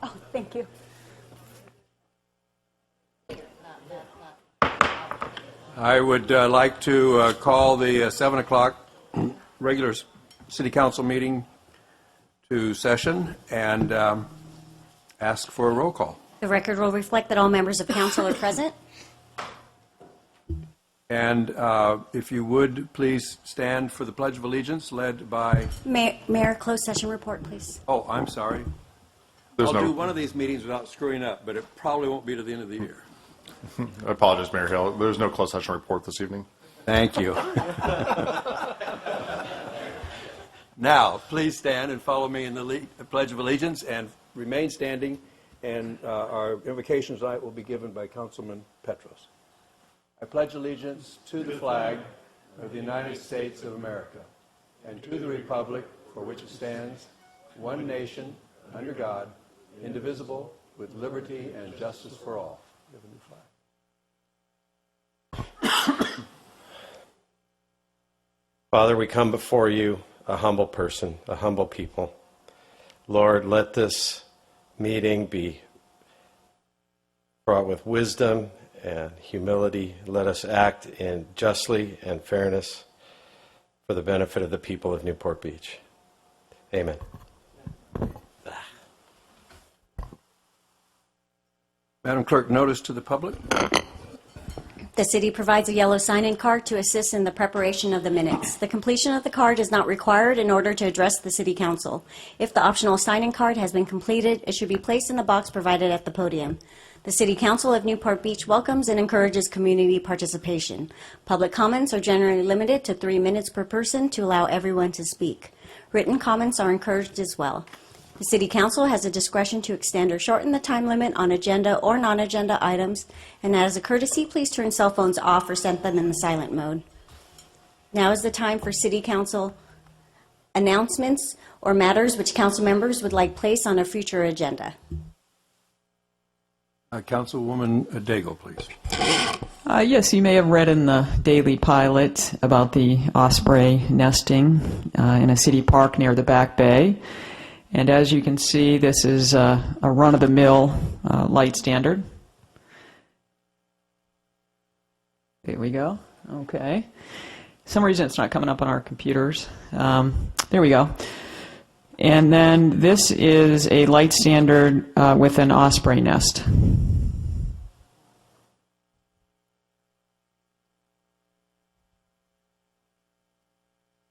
Oh, thank you. I would like to call the 7 o'clock regular City Council meeting to session and ask for a roll call. The record will reflect that all members of council are present. And if you would, please stand for the Pledge of Allegiance led by... Mayor, closed session report, please. Oh, I'm sorry. I'll do one of these meetings without screwing up, but it probably won't be to the end of the year. I apologize, Mayor Hill. There's no closed session report this evening. Thank you. Now, please stand and follow me in the Pledge of Allegiance and remain standing. And our invocations tonight will be given by Councilman Petros. I pledge allegiance to the flag of the United States of America and to the republic for which it stands, one nation, under God, indivisible, with liberty and justice for all. We have a new flag. Father, we come before you, a humble person, a humble people. Lord, let this meeting be brought with wisdom and humility. Let us act in justly and fairness for the benefit of the people of Newport Beach. Amen. Madam Clerk, notice to the public. The city provides a yellow sign-in card to assist in the preparation of the minutes. The completion of the card is not required in order to address the city council. If the optional sign-in card has been completed, it should be placed in the box provided at the podium. The City Council of Newport Beach welcomes and encourages community participation. Public comments are generally limited to 3 minutes per person to allow everyone to speak. Written comments are encouraged as well. The City Council has a discretion to extend or shorten the time limit on agenda or non-agenda items, and as a courtesy, please turn cell phones off or set them in the silent mode. Now is the time for City Council announcements or matters which council members would like placed on a future agenda. Councilwoman Daigle, please. Yes, you may have read in the Daily Pilot about the osprey nesting in a city park near the Back Bay. And as you can see, this is a run-of-the-mill light standard. There we go. Okay. For some reason it's not coming up on our computers. There we go. And then this is a light standard with an osprey nest.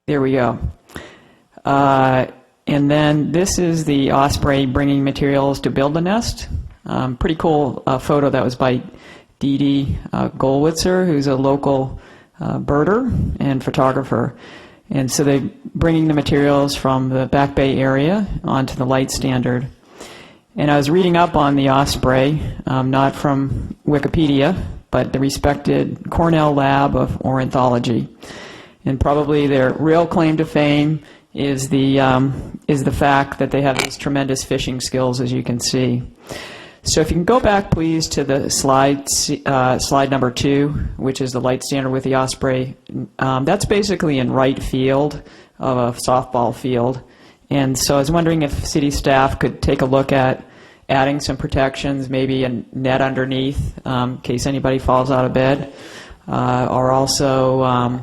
There we go. And then this is the osprey bringing materials to build the nest. Pretty cool photo that was by Dee Dee Goldwitzer, who's a local birder and photographer. And so they're bringing the materials from the Back Bay area onto the light standard. And I was reading up on the osprey, not from Wikipedia, but the respected Cornell Lab of Ornithology. And probably their real claim to fame is the fact that they have these tremendous fishing skills, as you can see. So if you can go back, please, to the slide number 2, which is the light standard with the osprey. That's basically in right field of a softball field. And so I was wondering if city staff could take a look at adding some protections, maybe a net underneath in case anybody falls out of bed. Or also,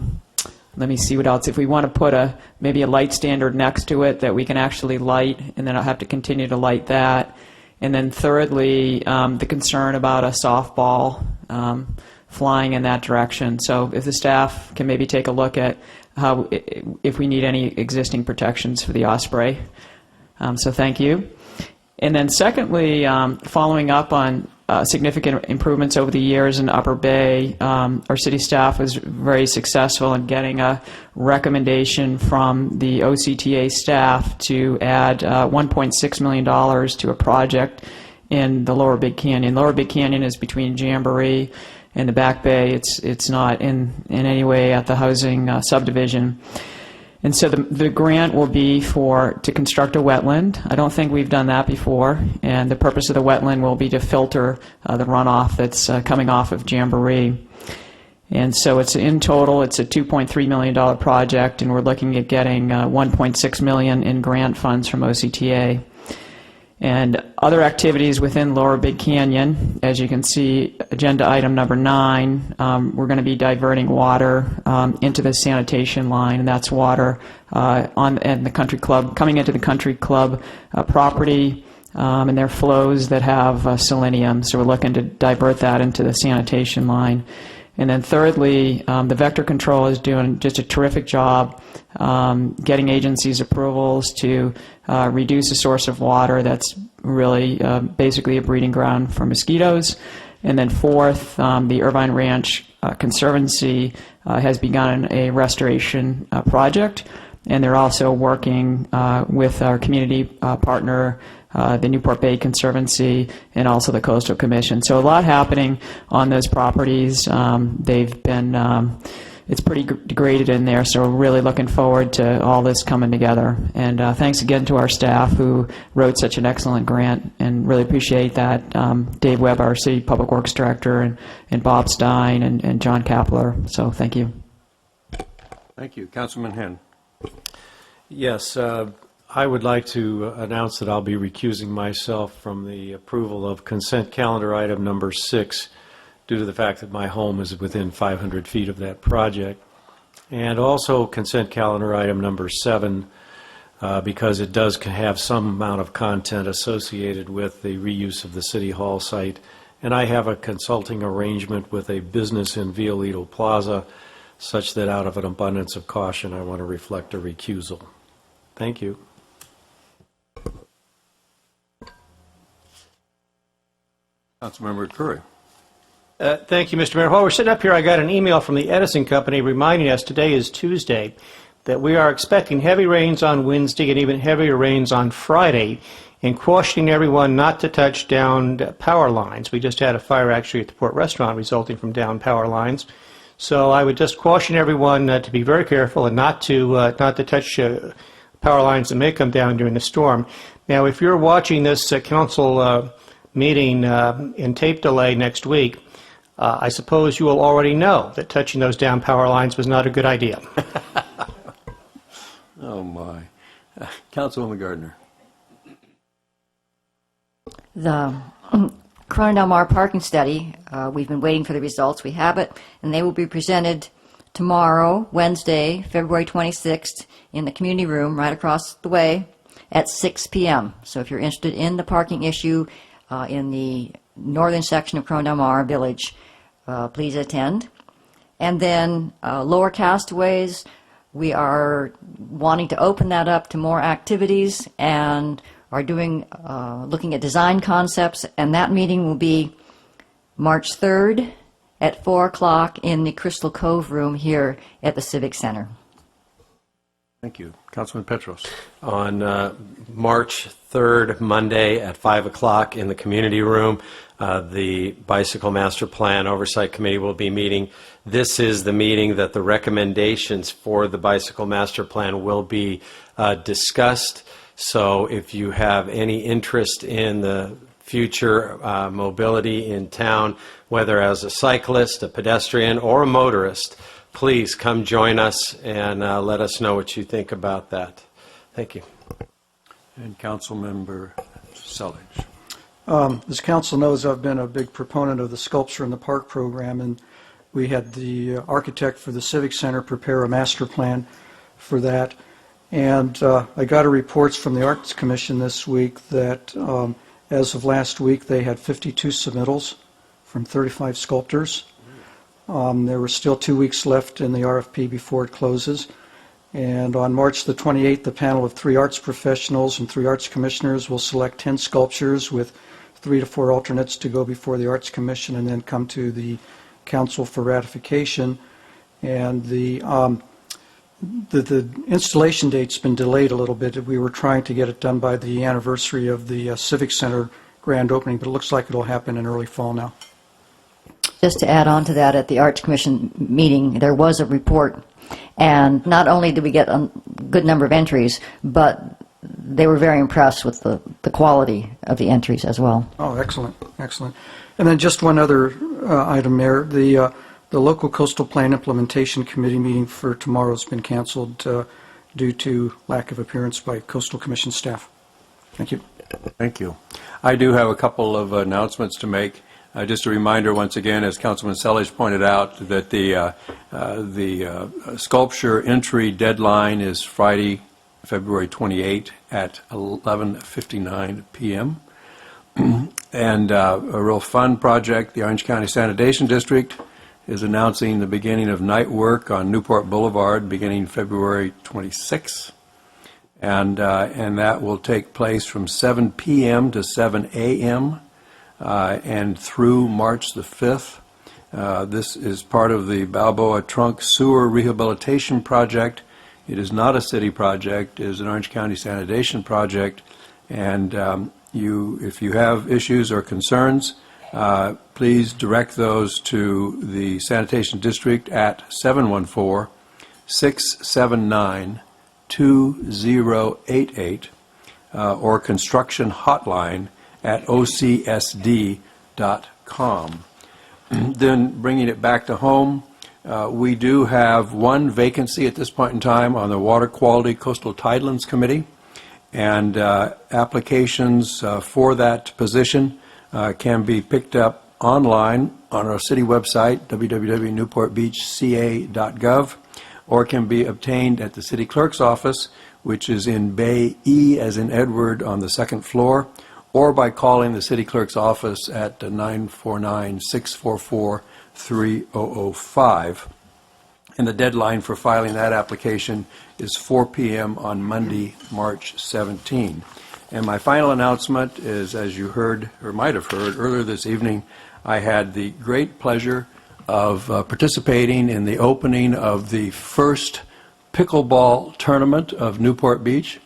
let me see what else. If we want to put maybe a light standard next to it that we can actually light, and then I'll have to continue to light that. And then thirdly, the concern about a softball flying in that direction. So if the staff can maybe take a look at if we need any existing protections for the osprey. So thank you. And then secondly, following up on significant improvements over the years in Upper Bay, our city staff was very successful in getting a recommendation from the OCTA staff to add $1.6 million to a project in the Lower Big Canyon. Lower Big Canyon is between Jamboree and the Back Bay. It's not in any way at the housing subdivision. And so the grant will be to construct a wetland. I don't think we've done that before. And the purpose of the wetland will be to filter the runoff that's coming off of Jamboree. And so in total, it's a $2.3 million project, and we're looking at getting $1.6 million in grant funds from OCTA. And other activities within Lower Big Canyon, as you can see, agenda item number 9, we're going to be diverting water into the sanitation line, and that's water and the country club, coming into the country club property, and there are flows that have selenium, so we're looking to divert that into the sanitation line. And then thirdly, the vector control is doing just a terrific job getting agencies' approvals to reduce the source of water that's really basically a breeding ground for mosquitoes. And then fourth, the Irvine Ranch Conservancy has begun a restoration project, and they're also working with our community partner, the Newport Bay Conservancy, and also the Coastal Commission. So a lot happening on those properties. They've been, it's pretty degraded in there, so we're really looking forward to all this coming together. And thanks again to our staff who wrote such an excellent grant, and really appreciate that. Dave Webb, our City Public Works Director, and Bob Stein, and John Kapler. So thank you. Thank you. Councilman Henn. Yes, I would like to announce that I'll be recusing myself from the approval of consent calendar item number 6 due to the fact that my home is within 500 feet of that project, and also consent calendar item number 7 because it does have some amount of content associated with the reuse of the City Hall site, and I have a consulting arrangement with a business in Violito Plaza such that out of an abundance of caution I want to reflect a recusal. Thank you. Councilmember Curry. Thank you, Mr. Mayor. While we're sitting up here, I got an email from the Edison Company reminding us today is Tuesday, that we are expecting heavy rains on Wednesday and even heavier rains on Friday, and cautioning everyone not to touch down power lines. We just had a fire actually at the Port Restaurant resulting from down power lines. So I would just caution everyone to be very careful and not to touch power lines that may come down during the storm. Now, if you're watching this council meeting in tape delay next week, I suppose you will already know that touching those down power lines was not a good idea. Oh, my. Councilwoman Gardner. The Corona Del Mar parking study, we've been waiting for the results. We have it, and they will be presented tomorrow, Wednesday, February 26th, in the community room right across the way at 6 p.m. So if you're interested in the parking issue in the northern section of Corona Del Mar Village, please attend. And then Lower Castaways, we are wanting to open that up to more activities and are doing looking at design concepts, and that meeting will be March 3rd at 4 o'clock in the Crystal Cove room here at the Civic Center. Thank you. Councilman Petros. On March 3rd, Monday at 5 o'clock in the community room, the Bicycle Master Plan Oversight Committee will be meeting. This is the meeting that the recommendations for the Bicycle Master Plan will be discussed. So if you have any interest in the future mobility in town, whether as a cyclist, a pedestrian, or a motorist, please come join us and let us know what you think about that. Thank you. And Councilmember Selledge. As council knows, I've been a big proponent of the Sculpture in the Park program, and we had the architect for the Civic Center prepare a master plan for that. And I got reports from the Arts Commission this week that as of last week they had 52 submittals from 35 sculptors. There were still 2 weeks left in the RFP before it closes. And on March the 28th, the panel of 3 arts professionals and 3 arts commissioners will select 10 sculptures with 3 to 4 alternates to go before the Arts Commission and then come to the council for ratification. And the installation date's been delayed a little bit. We were trying to get it done by the anniversary of the Civic Center grand opening, but it looks like it'll happen in early fall now. Just to add on to that, at the Arts Commission meeting, there was a report, and not only did we get a good number of entries, but they were very impressed with the quality of the entries as well. Oh, excellent, excellent. And then just one other item, Mayor. The local coastal plan implementation committee meeting for tomorrow has been canceled due to lack of appearance by coastal commission staff. Thank you. Thank you. I do have a couple of announcements to make. Just a reminder, once again, as Councilman Selledge pointed out, that the sculpture entry deadline is Friday, February 28 at 11:59 p.m. And a real fun project, the Orange County Sanitation District is announcing the beginning of night work on Newport Boulevard beginning February 26. And that will take place from 7 p.m. to 7 a.m. And through March the 5th. This is part of the Balboa Trunk Sewer Rehabilitation Project. It is not a city project. It is an Orange County sanitation project. And if you have issues or concerns, please direct those to the Sanitation District at 714-679-2088 or Construction Hotline at ocsd.com. Then bringing it back to home, we do have one vacancy at this point in time on the Water Quality Coastal Tidelands Committee, and applications for that position can be picked up online on our city website, www.newportbeachca.gov, or can be obtained at the city clerk's office, which is in Bay E as in Edward on the second floor, or by calling the city clerk's office at 949-644-3005. And the deadline for filing that application is 4 p.m. on Monday, March 17. And my final announcement is, as you heard, or might have heard, earlier this evening, I had the great pleasure of participating in the opening of the first pickleball tournament of Newport Beach.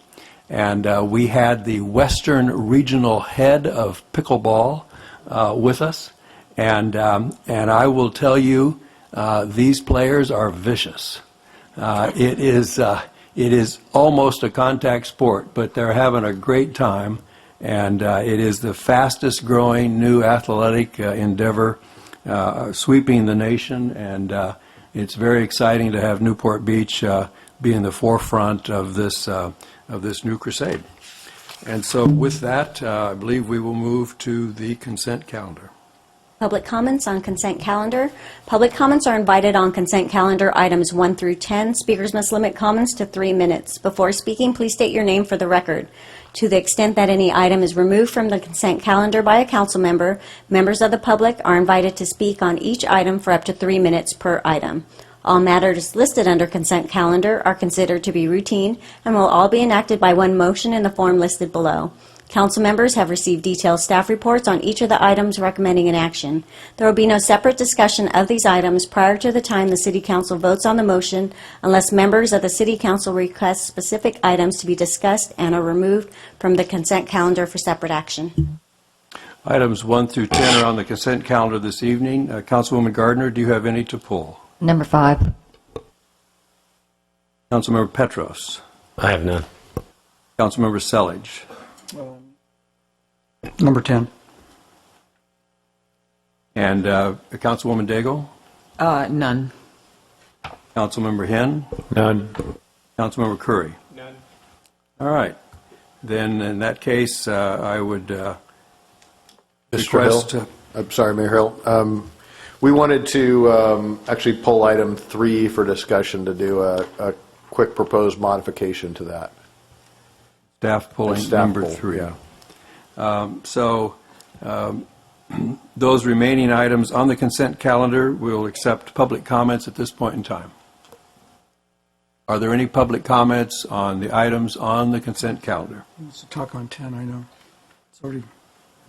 And we had the Western Regional Head of Pickleball with us. And I will tell you, these players are vicious. It is almost a contact sport, but they're having a great time. And it is the fastest growing new athletic endeavor sweeping the nation. And it's very exciting to have Newport Beach be in the forefront of this new crusade. And so with that, I believe we will move to the consent calendar. Public comments on consent calendar. Public comments are invited on consent calendar items 1 through 10. Speakers must limit comments to 3 minutes. Before speaking, please state your name for the record. To the extent that any item is removed from the consent calendar by a council member, members of the public are invited to speak on each item for up to 3 minutes per item. All matters listed under consent calendar are considered to be routine and will all be enacted by one motion in the form listed below. Council members have received detailed staff reports on each of the items recommending an action. There will be no separate discussion of these items prior to the time the City Council votes on the motion unless members of the City Council request specific items to be discussed and are removed from the consent calendar for separate action. Items 1 through 10 are on the consent calendar this evening. Councilwoman Gardner, do you have any to pull? Number 5. Councilmember Petros. I have none. Councilmember Selledge. Number 10. And Councilwoman Daigle. None. Councilmember Henn. None. Councilmember Curry. None. All right. Then in that case, I would Mr. request. Hill? I'm sorry, Mayor Hill. We wanted to actually pull item 3 for discussion to do a quick proposed modification to that. Staff pulling Staff number pull, 3. yeah. Those remaining items on the consent calendar, we'll accept public comments at this point in time. Are there any public comments on the items on the consent calendar? Let's talk on 10, I know. It's already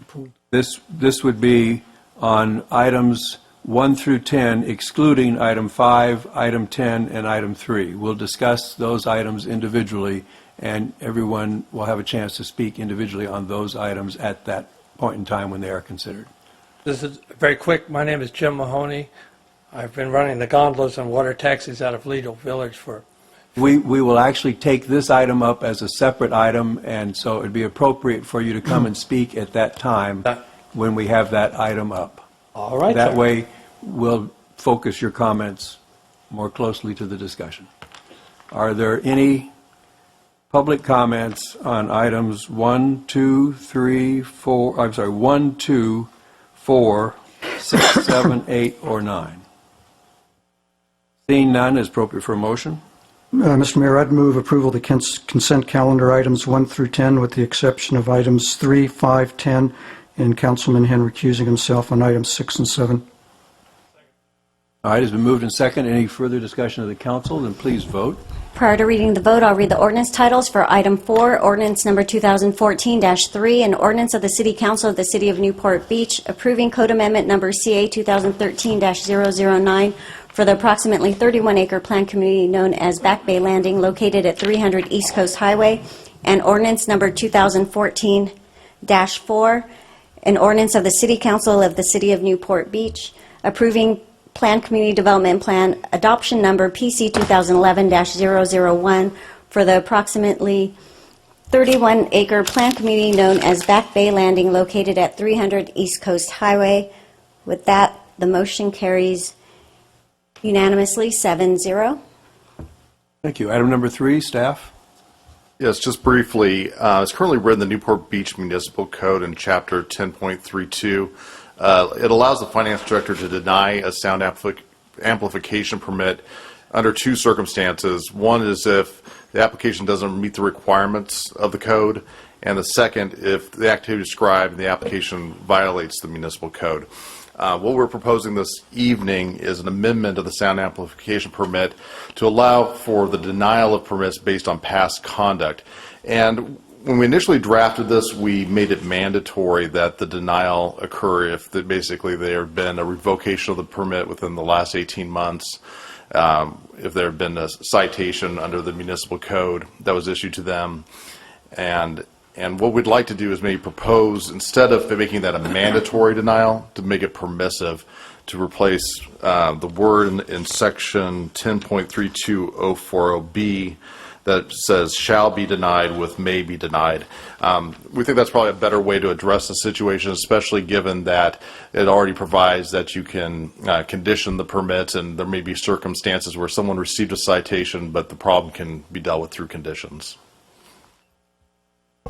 pulled. This would be on items 1 through 10, excluding item 5, item 10, and item 3. We'll discuss those items individually, and everyone will have a chance to speak individually on those items at that point in time when they are considered. This is very quick. My name is Jim Mahoney. I've been running the gondolas and water taxis out of Lido Village for... We will actually take this item up as a separate item, and so it would be appropriate for you to come and speak at that time when we have that item up. All right, That sir. way, we'll focus your comments more closely to the discussion. Are there any public comments on items 1, 2, 3, 4, I'm sorry, 1, 2, 4, 6, 7, 8, or 9? Seeing none, is appropriate for a motion. Mr. Mayor, I'd move approval of the consent calendar items 1 through 10 with the exception of items 3, 5, 10, and Councilman Henry recusing himself on items 6 and 7. All right, it's been moved and second. Any further discussion of the council? Then please vote. Prior to reading the vote, I'll read the ordinance titles for item 4, ordinance number 2014-3, an ordinance of the City Council of the City of Newport Beach approving code amendment number CA 2013-009 for the approximately 31-acre planned community known as Back Bay Landing located at 300 East Coast Highway, and ordinance number 2014-4, an ordinance of the City Council of the City of Newport Beach approving Planned Community Development Plan adoption number PC 2011-001 for the approximately 31-acre planned community known as Back Bay Landing located at 300 East Coast Highway. With that, the motion carries unanimously 7-0. Thank you. Item number 3, staff. Yes, just briefly, it's currently written in the Newport Beach Municipal Code in Chapter 10.32. It allows the finance director to deny a sound amplification permit under 2 circumstances. One is if the application doesn't meet the requirements of the code, and the second, if the activity described in the application violates the municipal code. What we're proposing this evening is an amendment of the sound amplification permit to allow for the denial of permits based on past conduct. And when we initially drafted this, we made it mandatory that the denial occur if basically there had been a revocation of the permit within the last 18 months, if there had been a citation under the municipal code that was issued to them. And what we'd like to do is maybe propose, instead of making that a mandatory denial, to make it permissive, to replace the word in section 10.32040B that says shall be denied with may be denied. We think that's probably a better way to address the situation, especially given that it already provides that you can condition the permit, and there may be circumstances where someone received a citation, but the problem can be dealt with through conditions.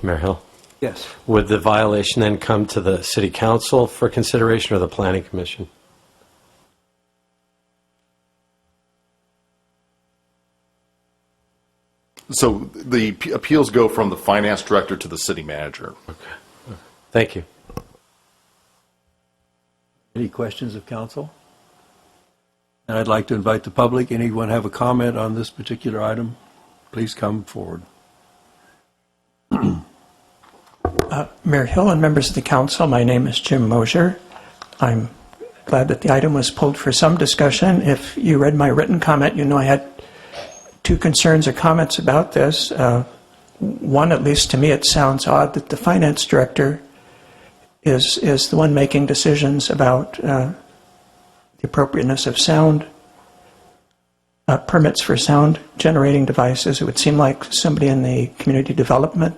Mayor Hill? Yes. Would the violation then come to the City Council for consideration or the Planning Commission? So the appeals go from the finance director to the city manager. Okay. Thank you. Any questions of council? And I'd like to invite the public. Anyone have a comment on this particular item? Please come forward. Mayor Hill and members of the council, my name is Jim Mosier. I'm glad that the item was pulled for some discussion. If you read my written comment, you know I had 2 concerns or comments about this. One, at least to me, it sounds odd that the finance director is the one making decisions about the appropriateness of sound permits for sound generating devices. It would seem like somebody in the community development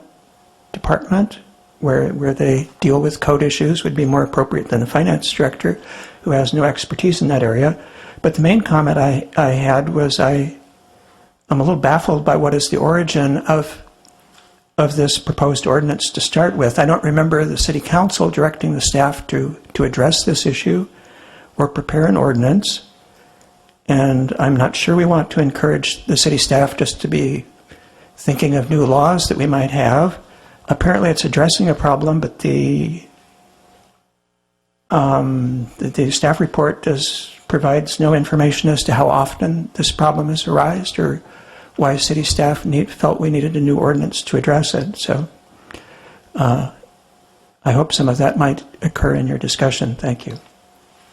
department where they deal with code issues would be more appropriate than the finance director who has no expertise in that area. But the main comment I had was I'm a little baffled by what is the origin of this proposed ordinance to start with. I don't remember the City Council directing the staff to address this issue or prepare an ordinance. And I'm not sure we want to encourage the city staff just to be thinking of new laws that we might have. Apparently it's addressing a problem, but the staff report provides no information as to how often this problem has arisen or why city staff felt we needed a new ordinance to address it. So I hope some of that might occur in your discussion. Thank you.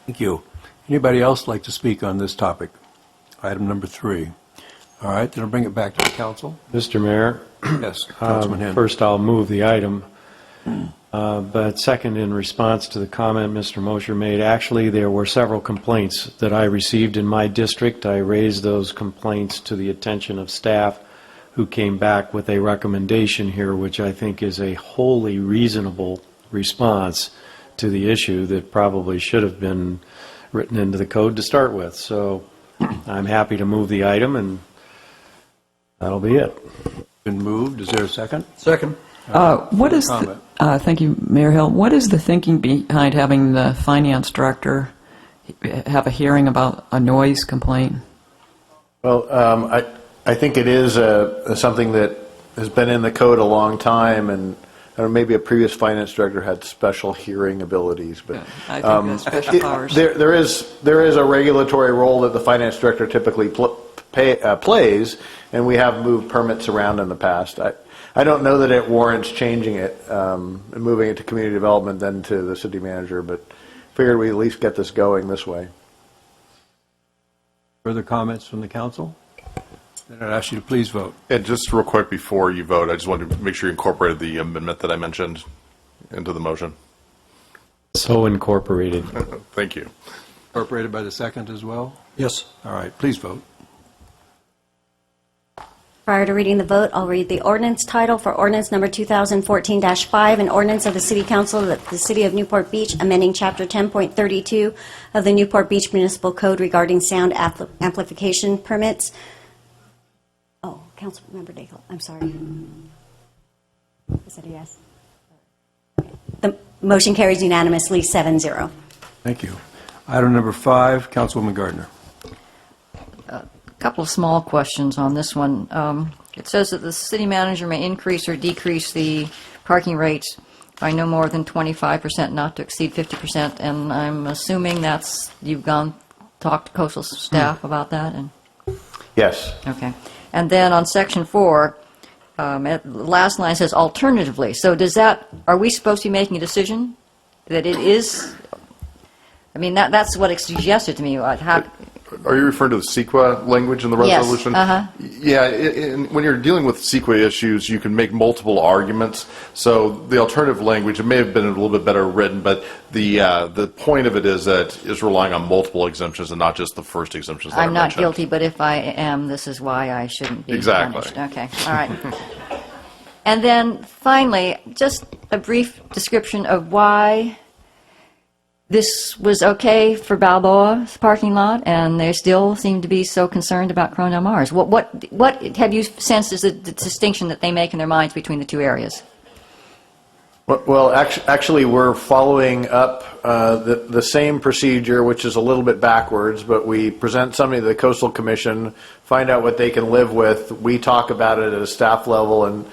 Thank you. Anybody else like to speak on this topic? Item number 3. All right, then I'll bring it back to the council. Mr. Mayor? Yes, Councilman Henry. First, I'll move the item. But second, in response to the comment Mr. Mosher made, actually there were several complaints that I received in my district. I raised those complaints to the attention of staff who came back with a recommendation here, which I think is a wholly reasonable response to the issue that probably should have been written into the code to start with. So I'm happy to move the item, and that'll be it. Been moved. Is there a second? Second. What is, comment. thank you, Mayor Hill. What is the thinking behind having the finance director have a hearing about a noise complaint? Well, I think it is something that has been in the code a long time, and I don't know, maybe a previous finance director had special hearing abilities, but I think that's special powers. there is a regulatory role that the finance director typically plays, and we have moved permits around in the past. I don't know that it warrants changing it and moving it to community development then to the city manager, but figured we at least get this going this way. Further comments from the council? Then I'd ask you to please vote. And just real quick before you vote, I just wanted to make sure you incorporated the amendment that I mentioned into the motion. So incorporated. Thank you. Incorporated by the second as well? Yes. All right, please vote. Prior to reading the vote, I'll read the ordinance title for ordinance number 2014-5, an ordinance of the City Council of the City of Newport Beach amending Chapter 10.32 of the Newport Beach Municipal Code regarding sound amplification permits. Oh, Councilmember Daigle, I'm sorry. Is that a yes? Okay. The motion carries unanimously, 7-0. Thank you. Item number 5, Councilwoman Gardner. Couple of small questions on this one. It says that the city manager may increase or decrease the parking rates by no more than 25%, not to exceed 50%, and I'm assuming you've talked to coastal staff about that? And Yes. okay. And then on section 4, the last line says alternatively. So are we supposed to be making a decision that it is? I mean, that's what it suggested to me. Are you referring to the CEQA language in the Yes, resolution? uh-huh. Yeah, when you're dealing with CEQA issues, you can make multiple arguments. So the alternative language, it may have been a little bit better written, but the point of it is that it's relying on multiple exemptions and not just the first exemptions that I'm are not mentioned. guilty, but if I am, this is why I shouldn't be Exactly. punished. Okay, all right. And then finally, just a brief description of why this was okay for Balboa's parking lot, and they still seem to be so concerned about Corona Del Mar's. What have you sensed is the distinction that they make in their minds between the two areas? Well, actually, we're following up the same procedure, which is a little bit backwards, but we present something to the Coastal Commission, find out what they can live with. We talk about it at a staff level and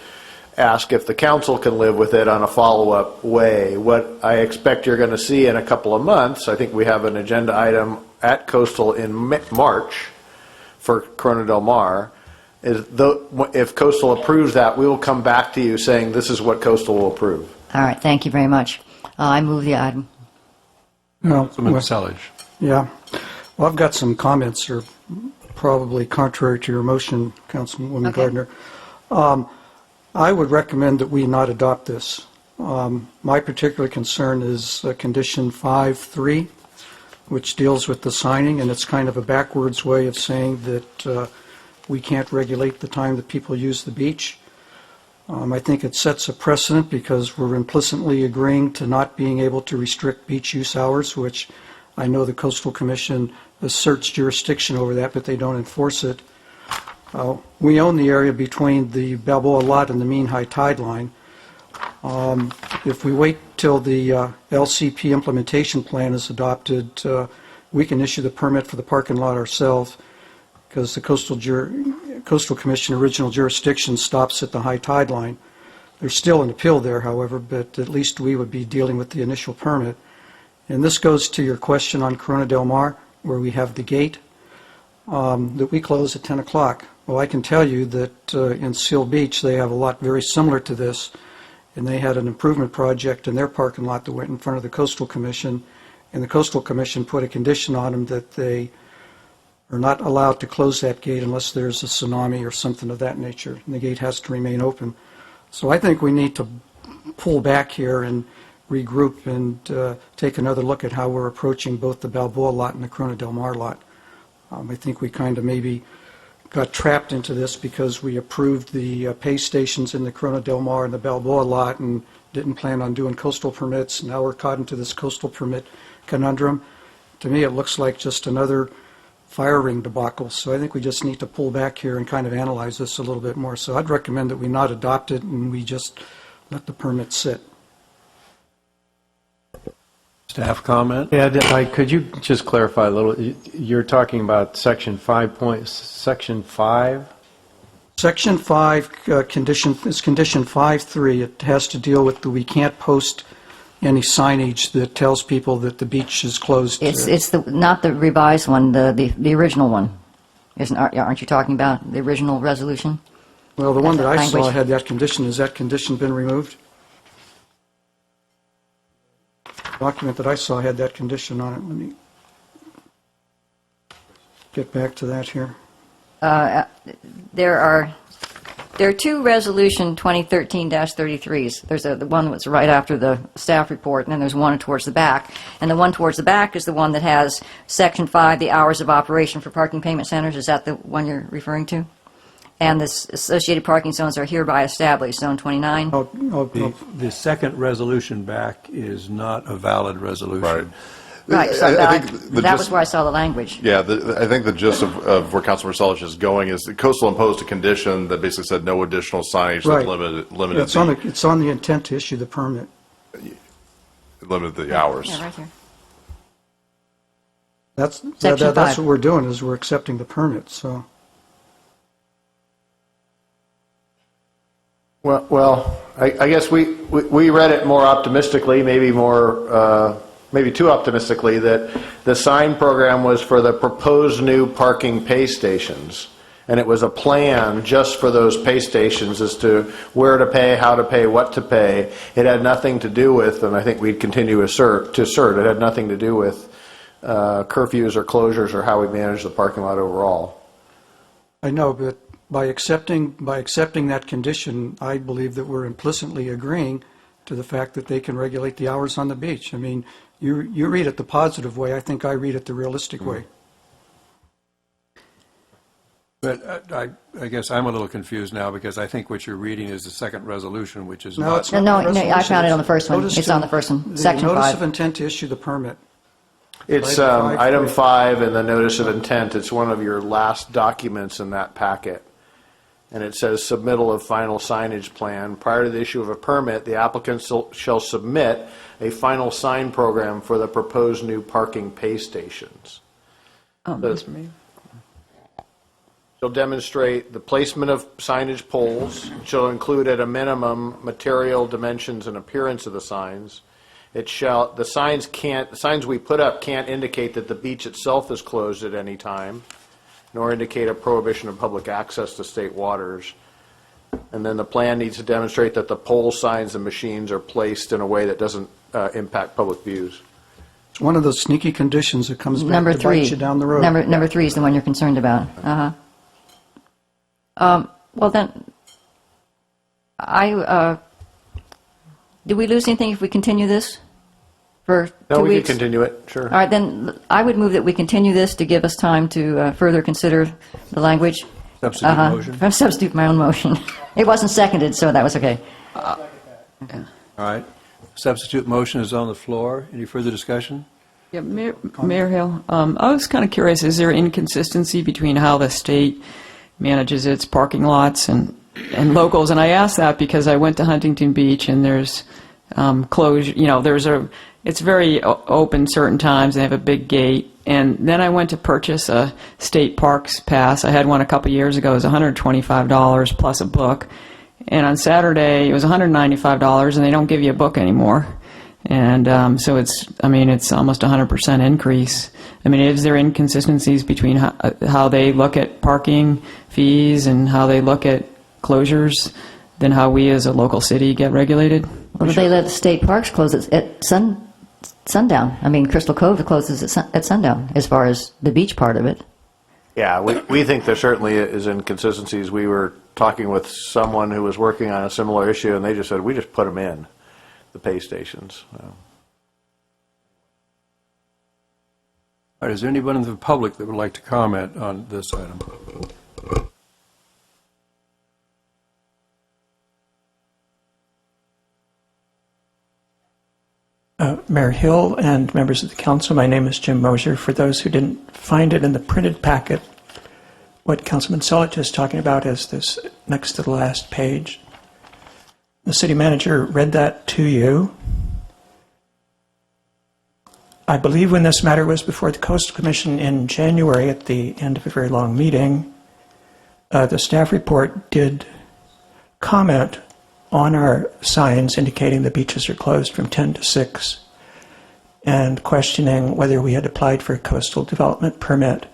ask if the council can live with it on a follow-up way. What I expect you're going to see in a couple of months, I think we have an agenda item at Coastal in March for Corona Del Mar, is if Coastal approves that, we will come back to you saying this is what Coastal will approve. All right, thank you very much. I move the item. No, Councilman well, Selledge. yeah. Well, I've got some comments that are probably contrary to your motion, Councilwoman Okay. Gardner. I would recommend that we not adopt this. My particular concern is condition 5.3, which deals with the signing, and it's kind of a backwards way of saying that we can't regulate the time that people use the beach. I think it sets a precedent because we're implicitly agreeing to not being able to restrict beach use hours, which I know the Coastal Commission asserts jurisdiction over that, but they don't enforce it. We own the area between the Balboa lot and the mean high tide line. If we wait till the LCP implementation plan is adopted, we can issue the permit for the parking lot ourselves because the Coastal Commission original jurisdiction stops at the high tide line. There's still an appeal there, however, but at least we would be dealing with the initial permit. And this goes to your question on Corona Del Mar, where we have the gate, that we close at 10 o'clock. Well, I can tell you that in Seal Beach, they have a lot very similar to this, and they had an improvement project in their parking lot that went in front of the Coastal Commission, and the Coastal Commission put a condition on them that they are not allowed to close that gate unless there's a tsunami or something of that nature, and the gate has to remain open. So I think we need to pull back here and regroup and take another look at how we're approaching both the Balboa lot and the Corona Del Mar lot. I think we kind of maybe got trapped into this because we approved the pay stations in the Corona Del Mar and the Balboa lot and didn't plan on doing coastal permits. Now we're caught into this coastal permit conundrum. To me, it looks like just another fire ring debacle. So I think we just need to pull back here and kind of analyze this a little bit more. So I'd recommend that we not adopt it and we just let the permit sit. Staff comment? Yeah, could you just clarify a little? You're talking about section 5. Section 5? Section 5 condition is condition 5.3. It has to deal with we can't post any signage that tells people that the beach is closed. It's not the revised one, the original one. Aren't you talking about the original resolution? Well, the one that I saw Language. had that condition. Has that condition been removed? The document that I saw had that condition on it. Let me get back to that here. There are two Resolution 2013-33s. There's the one that's right after the staff report, and then there's one towards the back. And the one towards the back is the one that has Section 5, the hours of operation for parking payment centers. Is that the one you're referring to? And the associated parking zones are hereby established, Zone 29. The second resolution back is not a valid resolution. Right. Right, so I think the that gist- was where I saw the language. Yeah, I think the gist of where Councilmember Salich is going is the coastal imposed a condition that basically said no additional signage Right. that limited It's on the intent to issue the permit. the hours. Yeah, right here. That's Section 5. what we're doing, is we're accepting the permit, so. Well, I guess we read it more optimistically, maybe too optimistically, that the sign program was for the proposed new parking pay stations. And it was a plan just for those pay stations as to where to pay, how to pay, what to pay. It had nothing to do with, and I think we'd continue to assert, it had nothing to do with curfews or closures or how we manage the parking lot overall. I know, but by accepting that condition, I believe that we're implicitly agreeing to the fact that they can regulate the hours on the beach. I mean, you read it the positive way. I think I read it the realistic way. But I guess I'm a little confused now because I think what you're reading is the second resolution, which is No, not. it's No, not the I found resolution. it on the first one. Notice It's on the first one, the Section Notice 5. of intent to issue the permit. It's Item 5. item 5 in the notice of intent. It's one of your last documents in that packet. And it says submittal of final signage plan. Prior to the issue of a permit, the applicant shall submit a final sign program for the proposed new parking pay stations. Mr. Mayor. Shall demonstrate the placement of signage poles. Shall include at a minimum material, dimensions, and appearance of the signs. The signs we put up can't indicate that the beach itself is closed at any time, nor indicate a prohibition of public access to state waters. And then the plan needs to demonstrate that the pole signs and machines are placed in a way that doesn't impact public views. It's one of those sneaky conditions that comes back Number to 3. bite you down the road. Number 3 is the one you're concerned about. Well, then, did we lose anything if we continue this for 2 weeks? No, we can continue it, sure. All right, then I would move that we continue this to give us time to further consider the language. Substitute motion. I'll substitute my own motion. It wasn't seconded, so that was okay. All right. Substitute motion is on the floor. Any further discussion? Yeah, Mayor Hill, I was kind of curious, is there inconsistency between how the state manages its parking lots and locals? And I asked that because I went to Huntington Beach and there's closure, it's very open certain times, they have a big gate. And then I went to purchase a state parks pass. I had one a couple years ago. It was $125 plus a book. And on Saturday, it was $195, and they don't give you a book anymore. And so it's almost 100% increase. I mean, is there inconsistencies between how they look at parking fees and how they look at closures than how we as a local city get regulated? Well, they let the state parks close at sundown. I mean, Crystal Cove closes at sundown as far as the beach part of it. Yeah, we think there certainly is inconsistencies. We were talking with someone who was working on a similar issue, and they just said, we just put them in, the pay stations. All right. Is there anyone in the public that would like to comment on this item? Mayor Hill and members of the council, my name is Jim Mosier. For those who didn't find it in the printed packet, what Councilman Selich is talking about is this next to the last page. The city manager read that to you. I believe when this matter was before the Coastal Commission in January at the end of a very long meeting, the staff report did comment on our signs indicating the beaches are closed from 10 to 6 and questioning whether we had applied for a coastal development permit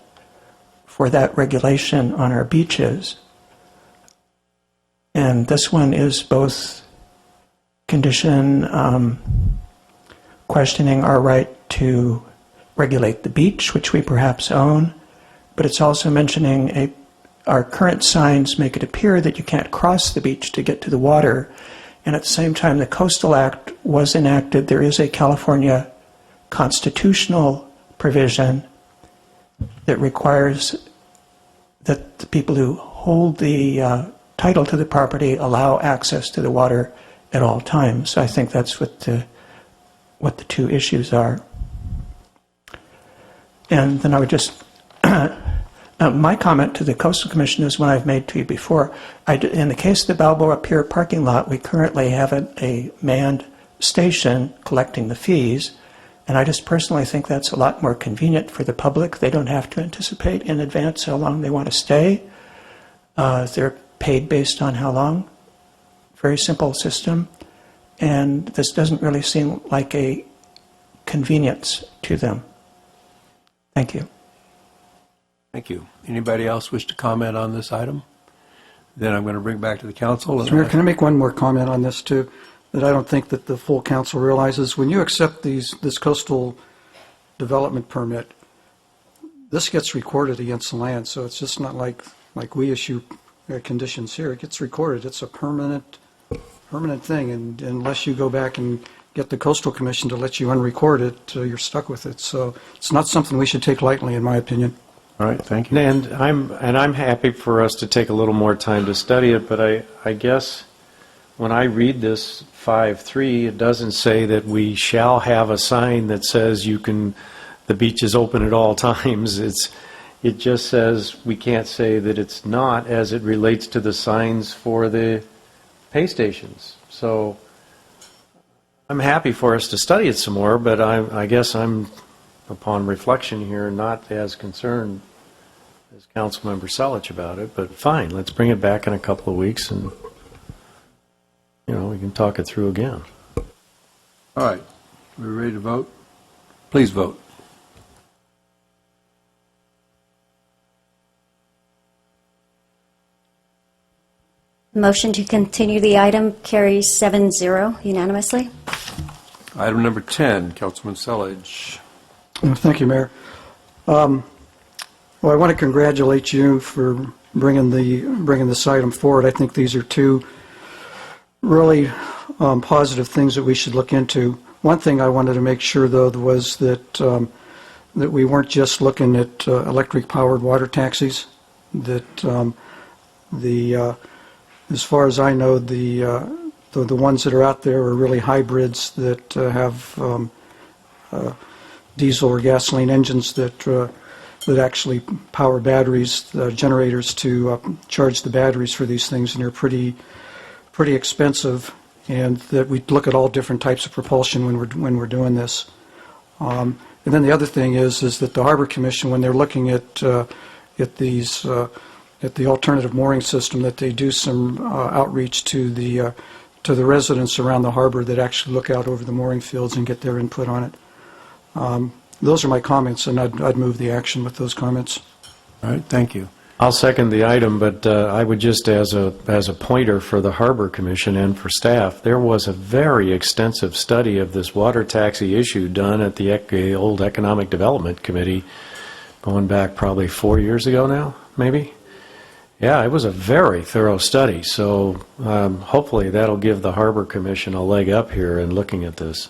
for that regulation on our beaches. And this one is both condition questioning our right to regulate the beach, which we perhaps own, but it's also mentioning our current signs make it appear that you can't cross the beach to get to the water. And at the same time, the Coastal Act was enacted. There is a California constitutional provision that requires that the people who hold the title to the property allow access to the water at all times. So I think that's what the two issues are. And then I would just my comment to the Coastal Commission is one I've made to you before. In the case of the Balboa Pier parking lot, we currently have a manned station collecting the fees, and I just personally think that's a lot more convenient for the public. They don't have to anticipate in advance how long they want to stay. They're paid based on how long. Very simple system, and this doesn't really seem like a convenience to them. Thank you. Thank you. Anybody else wish to comment on this item? Then I'm going to bring back to the council. Mr. Mayor, can I make one more comment on this too, that I don't think that the full council realizes? When you accept this coastal development permit, this gets recorded against the land, so it's just not like we issue conditions here. It gets recorded. It's a permanent thing, and unless you go back and get the Coastal Commission to let you unrecord it, you're stuck with it. So it's not something we should take lightly, in my opinion. All right, thank you. And I'm happy for us to take a little more time to study it, but I guess when I read this 5.3, it doesn't say that we shall have a sign that says the beach is open at all times. It just says we can't say that it's not as it relates to the signs for the pay stations. So I'm happy for us to study it some more, but I guess I'm, upon reflection here, not as concerned as Councilmember Selich about it, but fine, let's bring it back in a couple of weeks and, we can talk it through again. All right. We're ready to vote? Please vote. Motion to continue the item carries 7-0 unanimously. Item number 10, Councilman Selich. Thank you, Mayor. Well, I want to congratulate you for bringing this item forward. I think these are two really positive things that we should look into. One thing I wanted to make sure, though, was that we weren't just looking at electric-powered water taxis. That as far as I know, the ones that are out there are really hybrids that have diesel or gasoline engines that actually power batteries, generators to charge the batteries for these things, and they're pretty expensive. And that we look at all different types of propulsion when we're doing this. And then the other thing is that the Harbor Commission, when they're looking at these at the alternative mooring system, that they do some outreach to the residents around the harbor that actually look out over the mooring fields and get their input on it. Those are my comments, and I'd move the action with those comments. All right, thank you. I'll second the item, but I would just, as a pointer for the Harbor Commission and for staff, there was a very extensive study of this water taxi issue done at the old Economic Development Committee, going back probably 4 years ago now, maybe? Yeah, it was a very thorough study, so hopefully that'll give the Harbor Commission a leg up here in looking at this.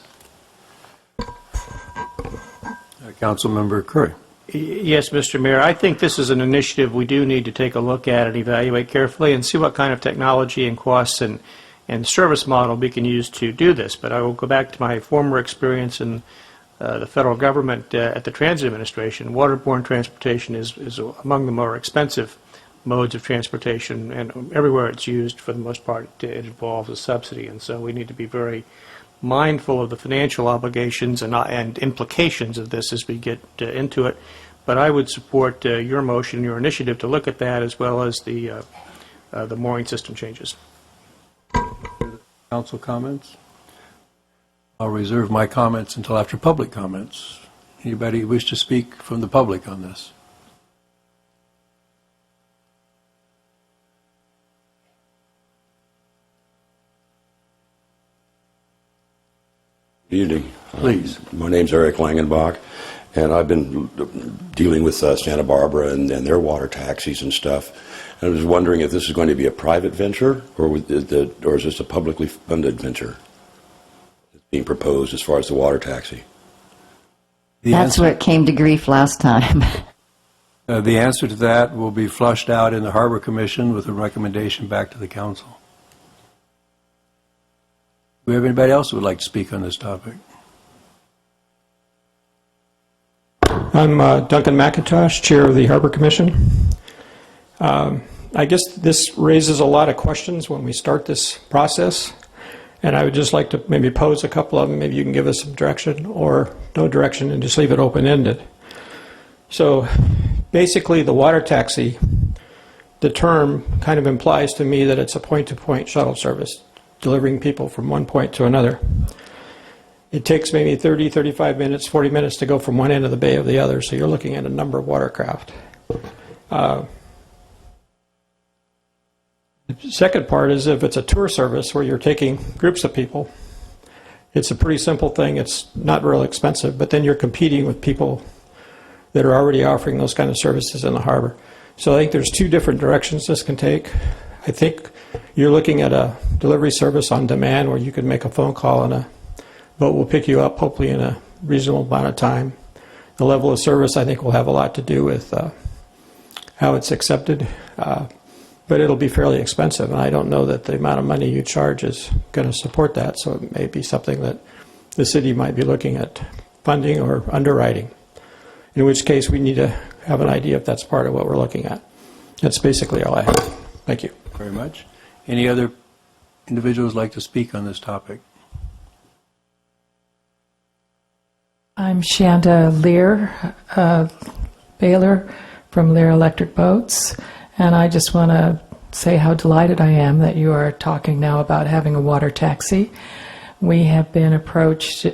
Councilmember Curry. Yes, Mr. Mayor, I think this is an initiative we do need to take a look at and evaluate carefully and see what kind of technology and costs and and service model we can use to do this. But I will go back to my former experience in the federal government at the Transit Administration. Waterborne transportation is among the more expensive modes of transportation, and everywhere it's used, for the most part, it involves a subsidy. And so we need to be very mindful of the financial obligations and implications of this as we get into it. But I would support your motion, your initiative to look at that, as well as the mooring system changes. Council comments? I'll reserve my comments until after public comments. Anybody wish to speak from the public on this? Good evening. Please. My name's Eric Langenbach, and I've been dealing with Santa Barbara and their water taxis and stuff. And I was wondering if this is going to be a private venture, or is this a publicly funded venture that's being proposed as far as the water taxi? That's where it came to grief last time. The answer to that will be flushed out in the Harbor Commission with a recommendation back to the council. Do we have anybody else who would like to speak on this topic? I'm Duncan McIntosh, Chair of the Harbor Commission. I guess this raises a lot of questions when we start this process, and I would just like to maybe pose a couple of them. Maybe you can give us some direction or no direction and just leave it open-ended. So basically, the water taxi, the term kind of implies to me that it's a point-to-point shuttle service, delivering people from one point to another. It takes maybe 30, 35 minutes, 40 minutes to go from one end of the bay to the other, so you're looking at a number of watercraft. The second part is if it's a tour service where you're taking groups of people, it's a pretty simple thing. It's not real expensive, but then you're competing with people that are already offering those kind of services in the harbor. So I think there's two different directions this can take. I think you're looking at a delivery service on demand where you can make a phone call and a boat will pick you up hopefully in a reasonable amount of time. The level of service I think will have a lot to do with how it's accepted, but it'll be fairly expensive, and I don't know that the amount of money you charge is going to support that, so it may be something that the city might be looking at funding or underwriting, in which case we need to have an idea if that's part of what we're looking at. That's basically all I have. Thank you. Very much. Any other individuals like to speak on this topic? I'm Shanda Lear, Baylor from Lear Electric Boats, and I just want to say how delighted I am that you are talking now about having a water taxi. We have been approached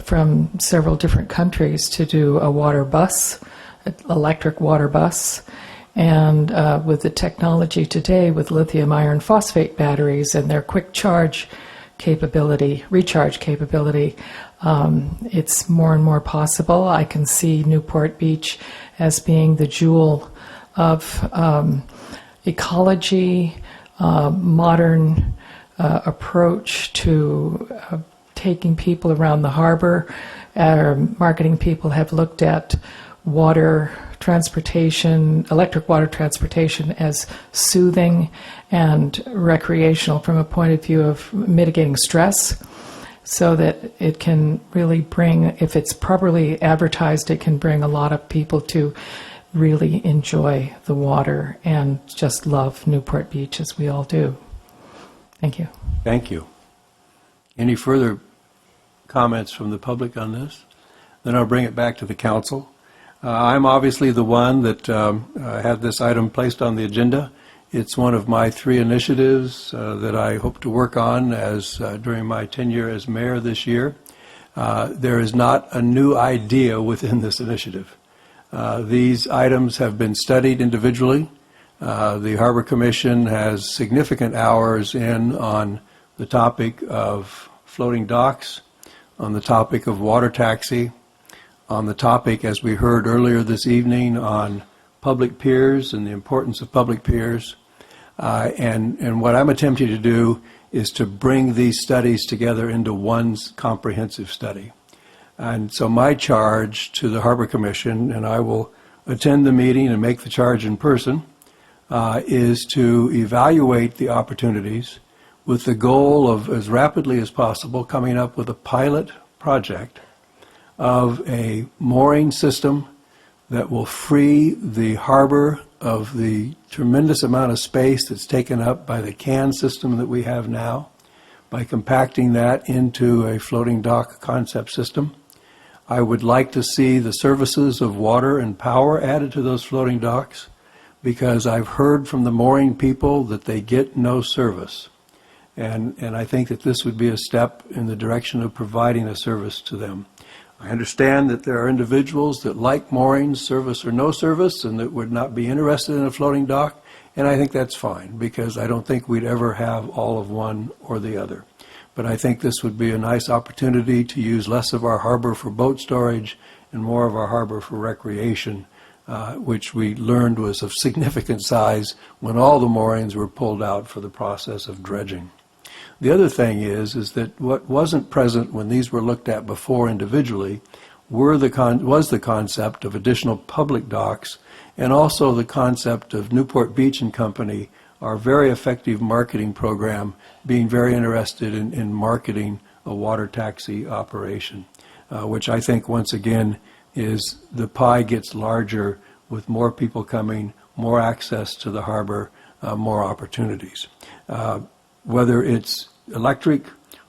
from several different countries to do a water bus, electric water bus, and with the technology today with lithium iron phosphate batteries and their quick charge capability, recharge capability, it's more and more possible. I can see Newport Beach as being the jewel of ecology, modern approach to taking people around the harbor. Our marketing people have looked at water transportation, electric water transportation, as soothing and recreational from a point of view of mitigating stress, so that it can really bring, if it's properly advertised, it can bring a lot of people to really enjoy the water and just love Newport Beach as we all do. Thank you. Thank you. Any further comments from the public on this? Then I'll bring it back to the council. I'm obviously the one that had this item placed on the agenda. It's one of my 3 initiatives that I hope to work on as during my tenure as mayor this year. There is not a new idea within this initiative. These items have been studied individually. The Harbor Commission has significant hours in on the topic of floating docks, on the topic of water taxi, on the topic, as we heard earlier this evening, on public piers and the importance of public piers. And what I'm attempting to do is to bring these studies together into one comprehensive study. And so my charge to the Harbor Commission, and I will attend the meeting and make the charge in person, is to evaluate the opportunities with the goal of, as rapidly as possible, coming up with a pilot project of a mooring system that will free the harbor of the tremendous amount of space that's taken up by the can system that we have now, by compacting that into a floating dock concept system. I would like to see the services of water and power added to those floating docks, because I've heard from the mooring people that they get no service. And I think that this would be a step in the direction of providing a service to them. I understand that there are individuals that like moorings, service or no service, and that would not be interested in a floating dock, and I think that's fine, because I don't think we'd ever have all of one or the other. But I think this would be a nice opportunity to use less of our harbor for boat storage and more of our harbor for recreation, which we learned was of significant size when all the moorings were pulled out for the process of dredging. The other thing is that what wasn't present when these were looked at before individually was the concept of additional public docks, and also the concept of Newport Beach and Company, our very effective marketing program, being very interested in marketing a water taxi operation, which I think, once again, is the pie gets larger with more people coming, more access to the harbor, more opportunities. Whether it's electric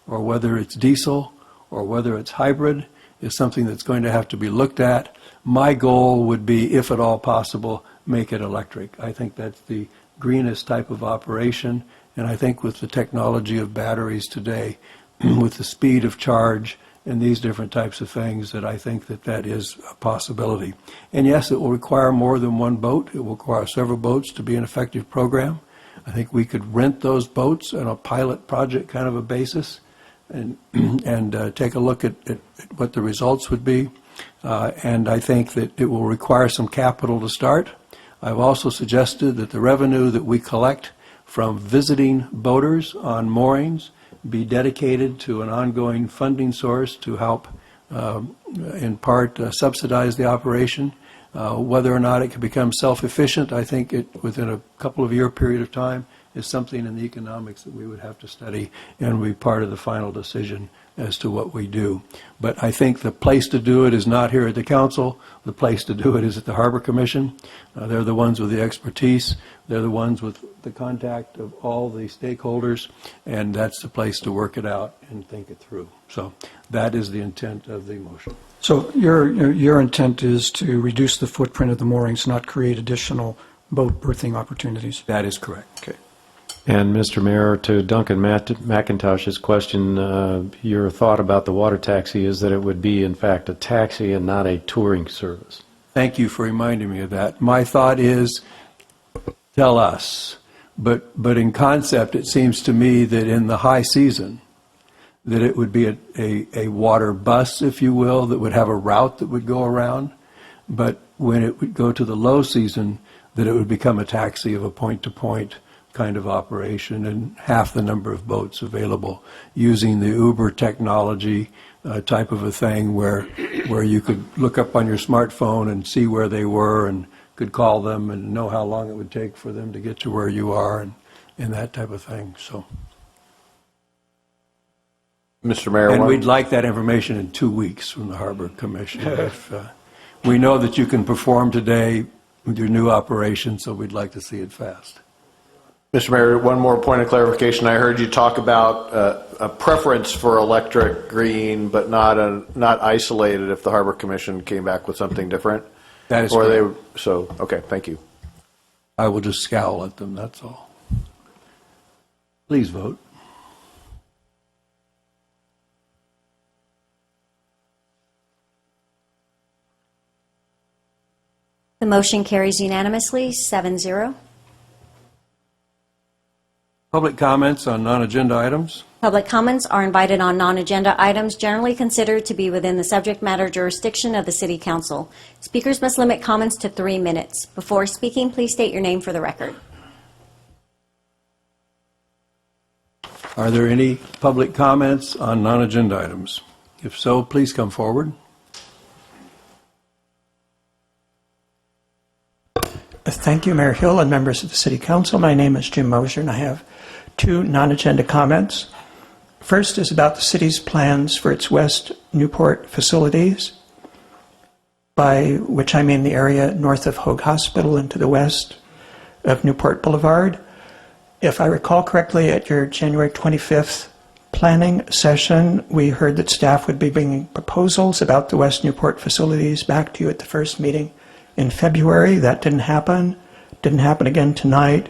or whether it's diesel or whether it's hybrid is something that's going to have to be looked at. My goal would be, if at all possible, make it electric. I think that's the greenest type of operation, and I think with the technology of batteries today, with the speed of charge and these different types of things, that I think that is a possibility. And yes, it will require more than one boat. It will require several boats to be an effective program. I think we could rent those boats on a pilot project kind of a basis and take a look at what the results would be. And I think that it will require some capital to start. I've also suggested that the revenue that we collect from visiting boaters on moorings be dedicated to an ongoing funding source to help, in part, subsidize the operation. Whether or not it can become self-efficient, I think within a couple of year period of time, is something in the economics that we would have to study and will be part of the final decision as to what we do. But I think the place to do it is not here at the council. The place to do it is at the Harbor Commission. They're the ones with the expertise. They're the ones with the contact of all the stakeholders, and that's the place to work it out and think it through. So that is the intent of the motion. So your intent is to reduce the footprint of the moorings, not create additional boat berthing opportunities? That is correct. Okay. And Mr. Mayor, to Duncan McIntosh's question, your thought about the water taxi is that it would be, in fact, a taxi and not a touring service. Thank you for reminding me of that. My thought is, tell us. But in concept, it seems to me that in the high season, that it would be a water bus, if you will, that would have a route that would go around. But when it would go to the low season, that it would become a taxi of a point-to-point kind of operation, and half the number of boats available, using the Uber technology type of a thing where you could look up on your smartphone and see where they were and could call them and know how long it would take for them to get to where you are, and that type of thing. So, Mr. Mayor, and we'd like that information in 2 weeks from the Harbor Commission. If, we know that you can perform today with your new operation, so we'd like to see it fast. Mr. Mayor, one more point of clarification. I heard you talk about a preference for electric green, but not isolated if the Harbor Commission came back with something different. That is correct. correct. Okay, thank you. I will just scowl at them, that's all. Please vote. The motion carries unanimously, 7-0. Public comments on non-agenda items. Public comments are invited on non-agenda items generally considered to be within the subject matter jurisdiction of the City Council. Speakers must limit comments to 3 minutes. Before speaking, please state your name for the record. Are there any public comments on non-agenda items? If so, please come forward. Thank you, Mayor Hill and members of the City Council. My name is Jim Moser, and I have two non-agenda comments. First is about the city's plans for its West Newport facilities, by which I mean the area north of Hoag Hospital and to the west of Newport Boulevard. If I recall correctly, at your January 25th planning session, we heard that staff would be bringing proposals about the West Newport facilities back to you at the first meeting in February. That didn't happen. Didn't happen again tonight.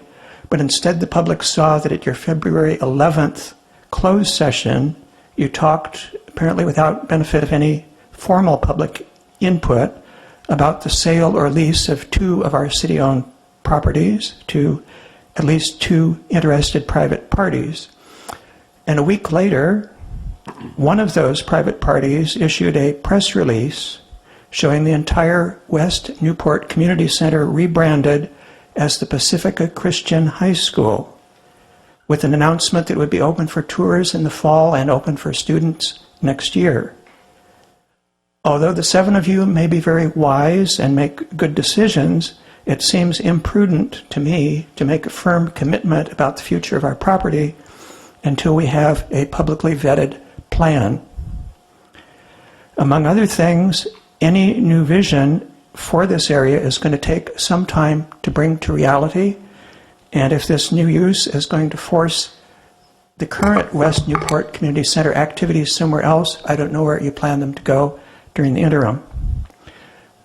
But instead, the public saw that at your February 11th closed session, you talked, apparently without benefit of any formal public input, about the sale or lease of two of our city-owned properties to at least two interested private parties. And a week later, one of those private parties issued a press release showing the entire West Newport Community Center rebranded as the Pacifica Christian High School, with an announcement that it would be open for tours in the fall and open for students next year. Although the seven of you may be very wise and make good decisions, it seems imprudent to me to make a firm commitment about the future of our property until we have a publicly vetted plan. Among other things, any new vision for this area is going to take some time to bring to reality, and if this new use is going to force the current West Newport Community Center activities somewhere else, I don't know where you plan them to go during the interim.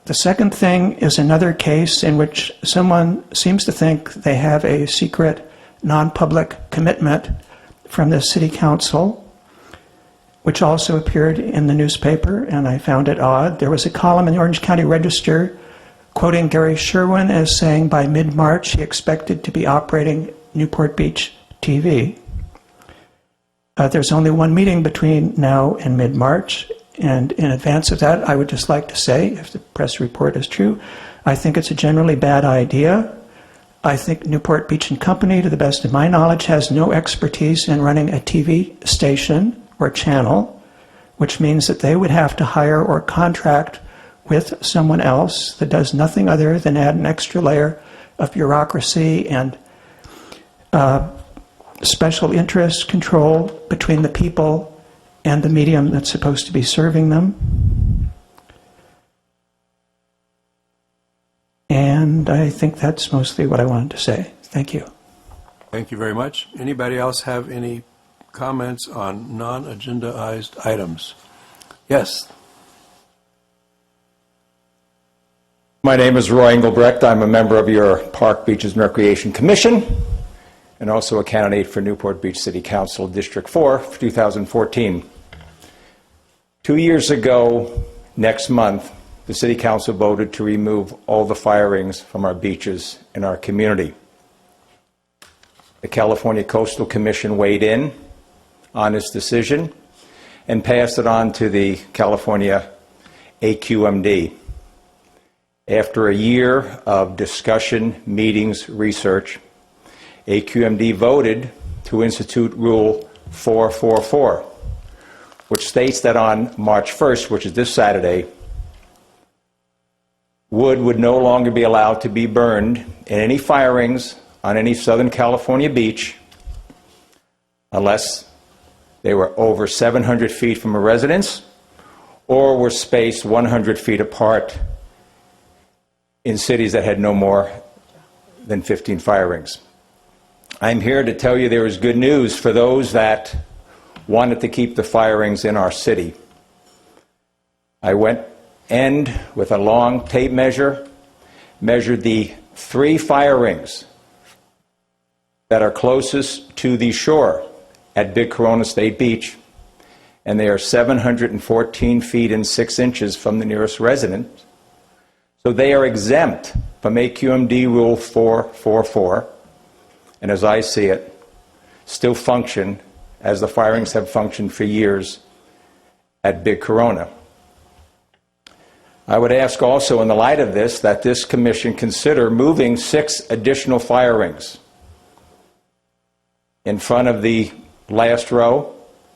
The second thing is another case in which someone seems to think they have a secret, non-public commitment from the City Council, which also appeared in the newspaper, and I found it odd. There was a column in the Orange County Register quoting Gary Sherwin as saying by mid-March he expected to be operating Newport Beach TV. There's only one meeting between now and mid-March, and in advance of that, I would just like to say, if the press report is true, I think it's a generally bad idea. I think Newport Beach and Company, to the best of my knowledge, has no expertise in running a TV station or channel, which means that they would have to hire or contract with someone else that does nothing other than add an extra layer of bureaucracy and special interest control between the people and the medium that's supposed to be serving them. And I think that's mostly what I wanted to say. Thank you. Thank you very much. Anybody else have any comments on non-agendized items? Yes. My name is Roy Engelbrecht. I'm a member of your Park, Beaches, and Recreation Commission and also a candidate for Newport Beach City Council District 4 for 2014. 2 years ago, next month, the City Council voted to remove all the fire rings from our beaches in our community. The California Coastal Commission weighed in on this decision and passed it on to the California AQMD. After a year of discussion, meetings, research, AQMD voted to institute Rule 444, which states that on March 1st, which is this Saturday, wood would no longer be allowed to be burned in any fire rings on any Southern California beach unless they were over 700 feet from a residence or were spaced 100 feet apart in cities that had no more than 15 fire rings. I'm here to tell you there is good news for those that wanted to keep the fire rings in our city. I went and, with a long tape measure, measured the 3 fire rings that are closest to the shore at Big Corona State Beach, and they are 714 feet and 6 inches from the nearest resident. So they are exempt from AQMD Rule 444, and as I see it, still function as the fire rings have functioned for years at Big Corona. I would ask also, in the light of this, that this commission consider moving 6 additional fire rings in front of the last row,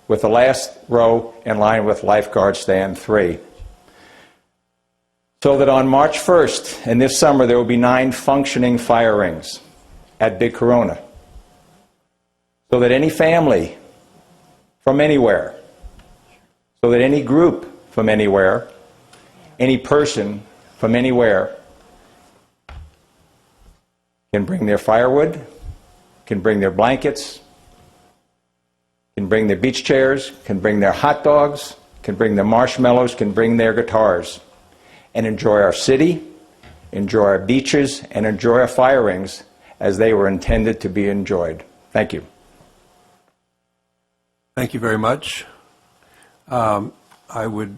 with the last row in line with lifeguard stand 3. So that on March 1st, and this summer, there will be 9 functioning fire rings at Big Corona. so that any family from anywhere, so that any group from anywhere, any person from anywhere can bring their firewood, can bring their blankets, can bring their beach chairs, can bring their hot dogs, can bring their marshmallows, can bring their guitars, and enjoy our city, enjoy our beaches, and enjoy our fire rings as they were intended to be enjoyed. Thank you. Thank you very much. I would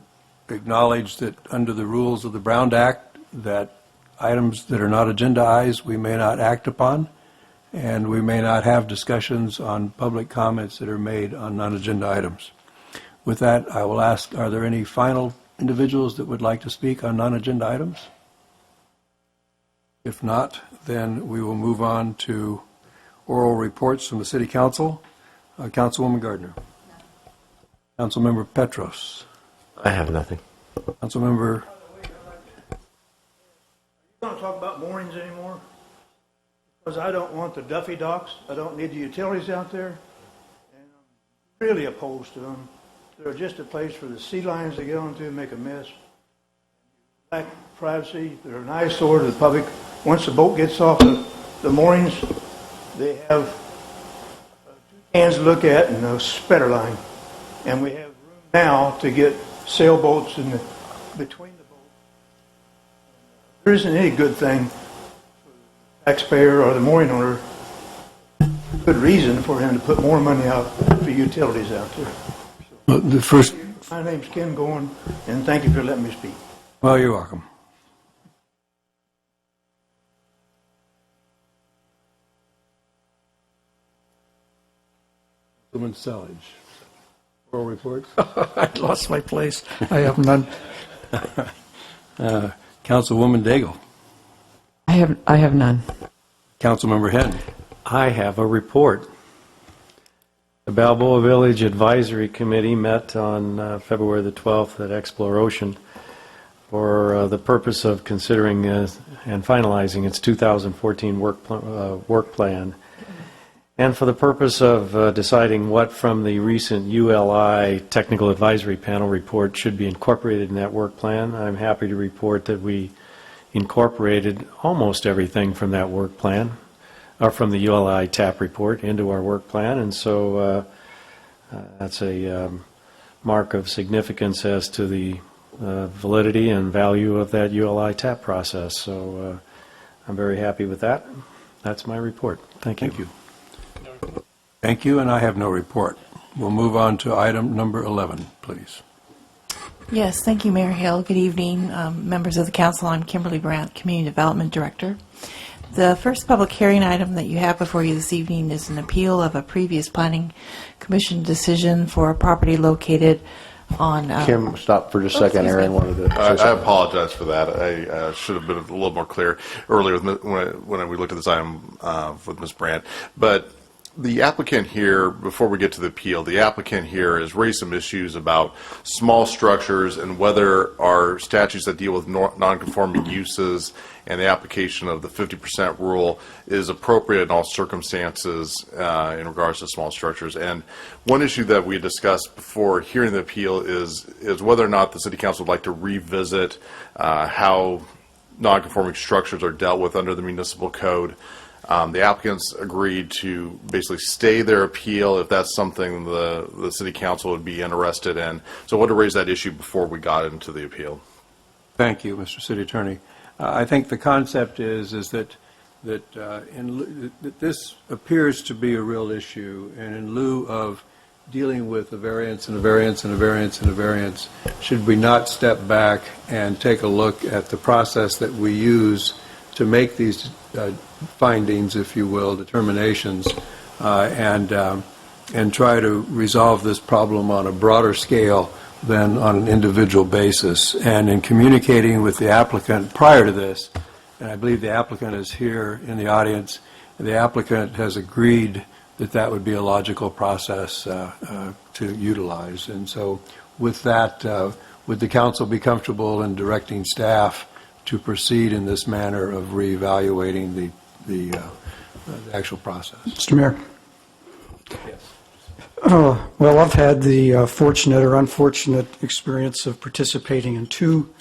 acknowledge that under the rules of the Brown Act, that items that are not agendized we may not act upon, and we may not have discussions on public comments that are made on non-agenda items. With that, I will ask, are there any final individuals that would like to speak on non-agenda items? If not, then we will move on to oral reports from the City Council. Councilwoman Gardner. Councilmember Petros. I have nothing. Councilmember. You don't talk about moorings anymore? Because I don't want the Duffy docks. I don't need the utilities out there. And I'm really opposed to them. They're just a place for the sea lions to get onto and make a mess. Lack privacy. They're an eyesore to the public. Once the boat gets off the moorings, they have 2 cans to look at and a spreader line. And we have room now to get sailboats in between the boats. There isn't any good thing for the taxpayer or the mooring owner, good reason for him to put more money out for utilities out there. My name's Ken Gorn, and thank you for letting me speak. Well, you're welcome. Councilman Selledge. Oral reports. I lost my place. I have none. Councilwoman Daigle. I have none. Councilmember Henn. I have a report. The Balboa Village Advisory Committee met on February the 12th at Explore Ocean for the purpose of considering and finalizing its 2014 work plan, and for the purpose of deciding what from the recent ULI Technical Advisory Panel report should be incorporated in that work plan. I'm happy to report that we incorporated almost everything from that work plan, or from the ULI TAP report, into our work plan, and so that's a mark of significance as to the validity and value of that ULI TAP process. So I'm very happy with that. That's my report. Thank you. Thank you. Thank you, and I have no report. We'll move on to item number 11, please. Yes, thank you, Mayor Hill. Good evening, members of the council. I'm Kimberly Brandt, Community Development Director. The first public hearing item that you have before you this evening is an appeal of a previous Planning Commission decision for a property located on... Kim, stop for just a second. Aaron wanted to... I apologize for that. I should have been a little more clear earlier when we looked at this item with Ms. Brandt. But the applicant here, before we get to the appeal, the applicant here has raised some issues about small structures and whether our statutes that deal with non-conforming uses and the application of the 50% rule is appropriate in all circumstances in regards to small structures. And one issue that we discussed before hearing the appeal is whether or not the City Council would like to revisit how non-conforming structures are dealt with under the municipal code. The applicants agreed to basically stay their appeal if that's something the City Council would be interested in. So I wanted to raise that issue before we got into the appeal. Thank you, Mr. City Attorney. I think the concept is that this appears to be a real issue, and in lieu of dealing with a variance and a variance and a variance and a variance, should we not step back and take a look at the process that we use to make these findings, if you will, determinations, and try to resolve this problem on a broader scale than on an individual basis. And in communicating with the applicant prior to this, and I believe the applicant is here in the audience, the applicant has agreed that that would be a logical process to utilize. And so with that, would the council be comfortable in directing staff to proceed in this manner of reevaluating the actual process? Mr. Mayor, Well, I've had the fortunate or unfortunate experience of participating in two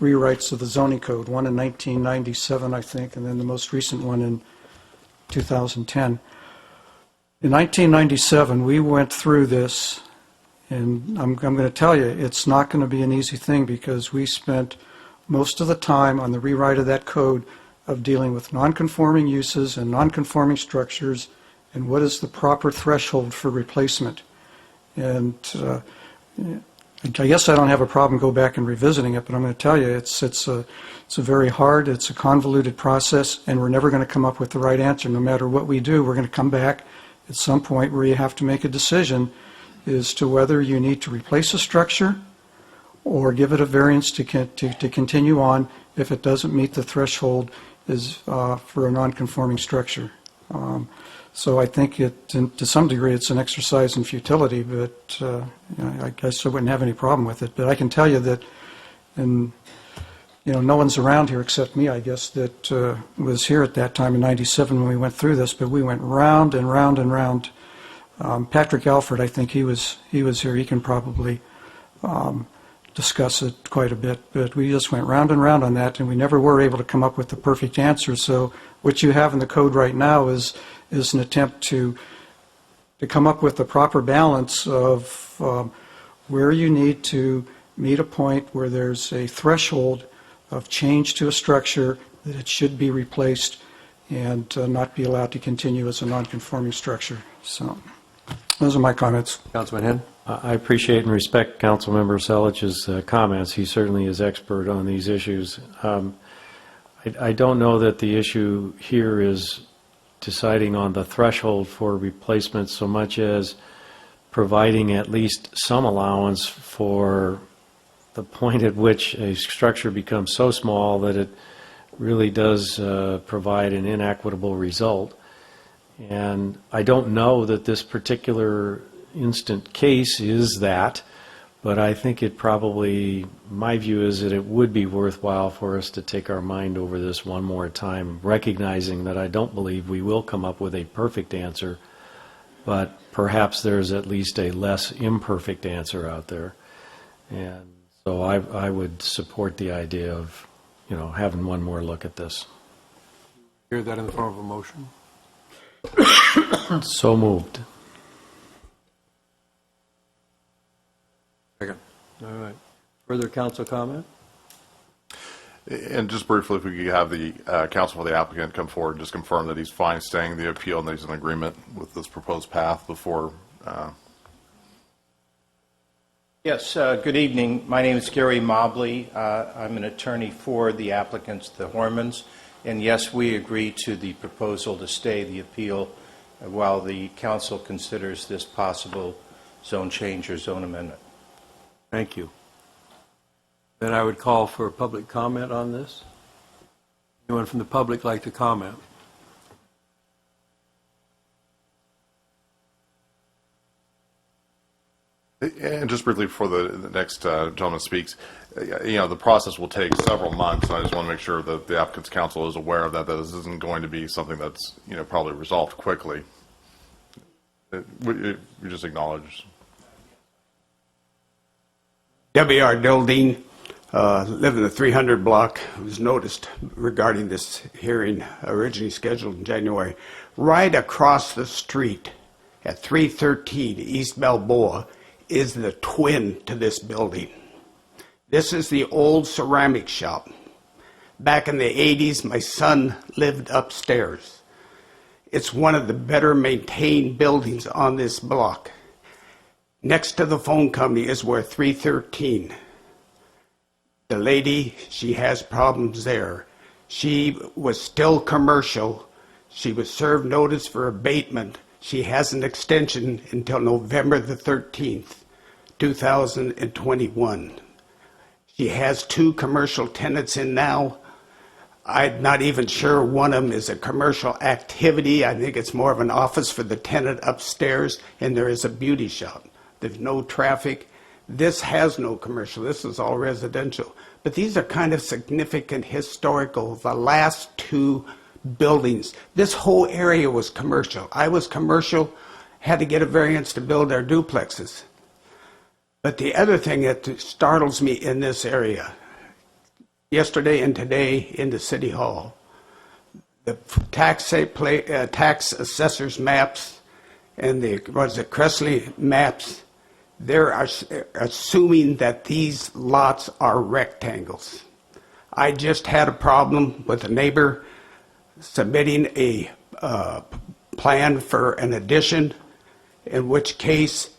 rewrites of the zoning code, one in 1997, I think, and then the most recent one in 2010. In 1997, we went through this, and I'm going to tell you, it's not going to be an easy thing because we spent most of the time on the rewrite of that code of dealing with nonconforming uses and nonconforming structures and what is the proper threshold for replacement. And I guess I don't have a problem go back and revisiting it, but I'm going to tell you, it's a very hard, it's a convoluted process, and we're never going to come up with the right answer. No matter what we do, we're going to come back at some point where you have to make a decision as to whether you need to replace a structure or give it a variance to continue on if it doesn't meet the threshold for a non-conforming structure. So I think to some degree it's an exercise in futility, but I guess I wouldn't have any problem with it. But I can tell you that, and no one's around here except me, I guess, that was here at that time in '97 when we went through this. But we went round and round and round. Patrick Alford, I think he was here. He can probably discuss it quite a bit. But we just went round and round on that, and we never were able to come up with the perfect answer. So what you have in the code right now is an attempt to come up with the proper balance of where you need to meet a point where there's a threshold of change to a structure that it should be replaced and not be allowed to continue as a non-conforming structure. So those are my comments. Councilman Henn? I appreciate and respect Councilmember Selich's comments. He certainly is expert on these issues. I don't know that the issue here is deciding on the threshold for replacement so much as providing at least some allowance for the point at which a structure becomes so small that it really does provide an inequitable result. And I don't know that this particular instant case is that, but I think it probably, my view is that it would be worthwhile for us to take our mind over this one more time, recognizing that I don't believe we will come up with a perfect answer, but perhaps there's at least a less imperfect answer out there. And so I would support the idea of, having one more look at this. Hear that in the form of a motion? So moved. Second. All right. Further council comment? And just briefly, if we could have the counsel for the applicant come forward and just confirm that he's fine staying the appeal and that he's in agreement with this proposed path before. Yes, good evening. My name is Gary Mobley. I'm an attorney for the applicants, the Hormans, and yes, we agree to the proposal to stay the appeal while the council considers this possible zone change or zone amendment. Thank you. Then I would call for public comment on this. Anyone from the public like to comment? And just briefly before the next gentleman speaks, the process will take several months, and I just want to make sure that the applicant's counsel is aware of that this isn't going to be something that's, probably resolved quickly. We just acknowledge. W.R. Dildine, live in the 300 block, was noticed regarding this hearing originally scheduled in January. Right across the street at 313 East Balboa is the twin to this building. This is the old ceramic shop. Back in the 80s, my son lived upstairs. It's one of the better maintained buildings on this block. Next to the phone company is where 313. The lady, she has problems there. She was still commercial. She was served notice for abatement. She has an extension until November the 13th, 2021. She has 2 commercial tenants in now. I'm not even sure one of them is a commercial activity. I think it's more of an office for the tenant upstairs, and there is a beauty shop. There's no traffic. This has no commercial. This is all residential. But these are kind of significant historical. The last 2 buildings, this whole area was commercial. I was commercial, had to get a variance to build their duplexes. But the other thing that startles me in this area, yesterday and today in the City Hall, the tax assessor's maps and the Cressley maps, they're assuming that these lots are rectangles. I just had a problem with a neighbor submitting a plan for an addition, in which case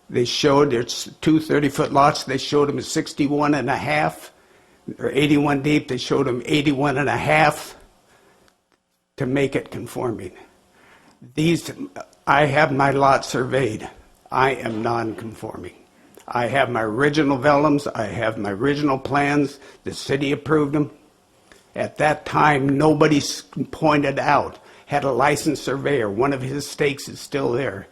they showed there's two 30-foot lots. They showed them 61 and a half, or 81 deep. They showed them 81 and a half to make it conforming. I have my lot surveyed. I am non-conforming. I have my original vellums. I have my original plans. The city approved them. At that time, nobody pointed out. Had a licensed surveyor. One of his stakes is still there.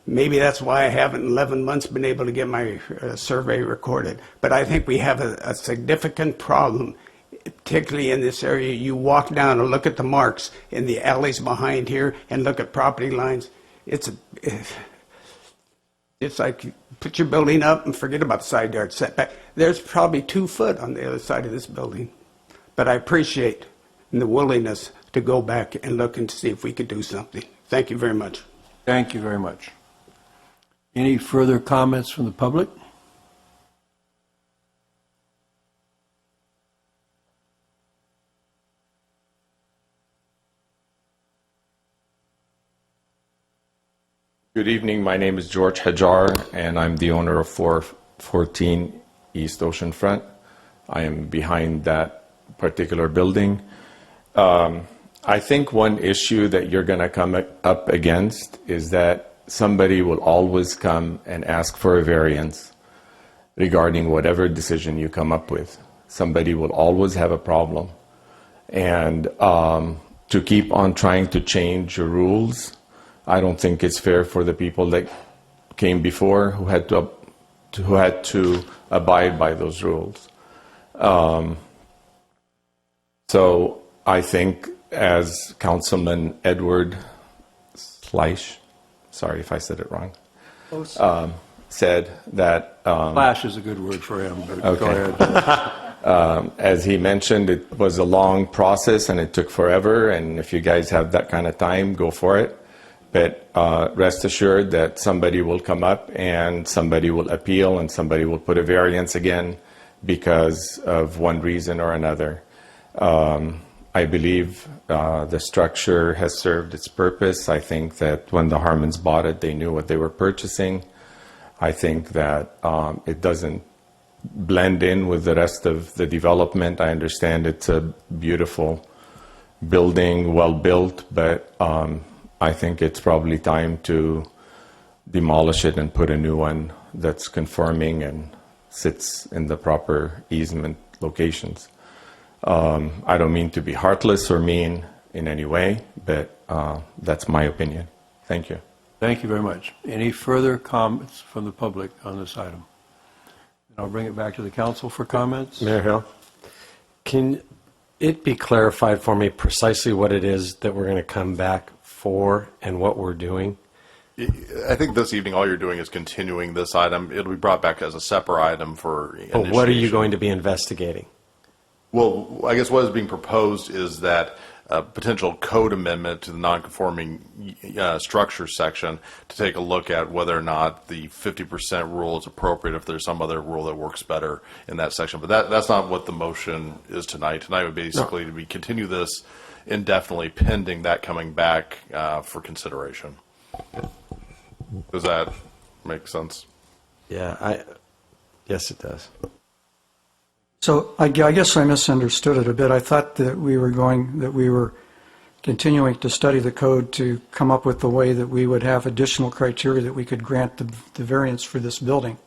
Maybe that's why I haven't in 11 months been able to get my survey recorded. But I think we have a significant problem, particularly in this area. You walk down and look at the marks in the alleys behind here and look at property lines. It's like put your building up and forget about the side yard setback. There's probably 2 foot on the other side of this building. But I appreciate the willingness to go back and look and see if we could do something. Thank you very much. Thank you very much. Any further comments from the public? Good evening. My name is George Hajar, and I'm the owner of 414 East Oceanfront. I am behind that particular building. I think one issue that you're going to come up against is that somebody will always come and ask for a variance regarding whatever decision you come up with. Somebody will always have a problem. And to keep on trying to change your rules, I don't think it's fair for the people that came before who had to abide by those rules. So I think, as Councilman Edward Fleisch, sorry if I said it wrong, said that... Flash is a good word for him, but okay. Go ahead. As he mentioned, it was a long process and it took forever, and if you guys have that kind of time, go for it. But rest assured that somebody will come up and somebody will appeal and somebody will put a variance again because of one reason or another. I believe the structure has served its purpose. I think that when the Harmons bought it, they knew what they were purchasing. I think that it doesn't blend in with the rest of the development. I understand it's a beautiful building, well built, but I think it's probably time to demolish it and put a new one that's conforming and sits in the proper easement locations. I don't mean to be heartless or mean in any way, but that's my opinion. Thank you. Thank you very much. Any further comments from the public on this item? And I'll bring it back to the council for comments. Mayor Hill, can it be clarified for me precisely what it is that we're going to come back for and what we're doing? I think this evening all you're doing is continuing this item. It'll be brought back as a separate item for But what are you going to be investigating? Well, I guess what is being proposed is that a potential code amendment to the non-conforming structure section to take a look at whether or not the 50% rule is appropriate, if there's some other rule that works better in that section. But that's not what the motion is tonight. Tonight would basically be continue this indefinitely pending that coming back for consideration. Does that make sense? Yeah, yes, it does. So I guess I misunderstood it a bit. I thought that we were continuing to study the code to come up with the way that we would have additional criteria that we could grant the variance for this building.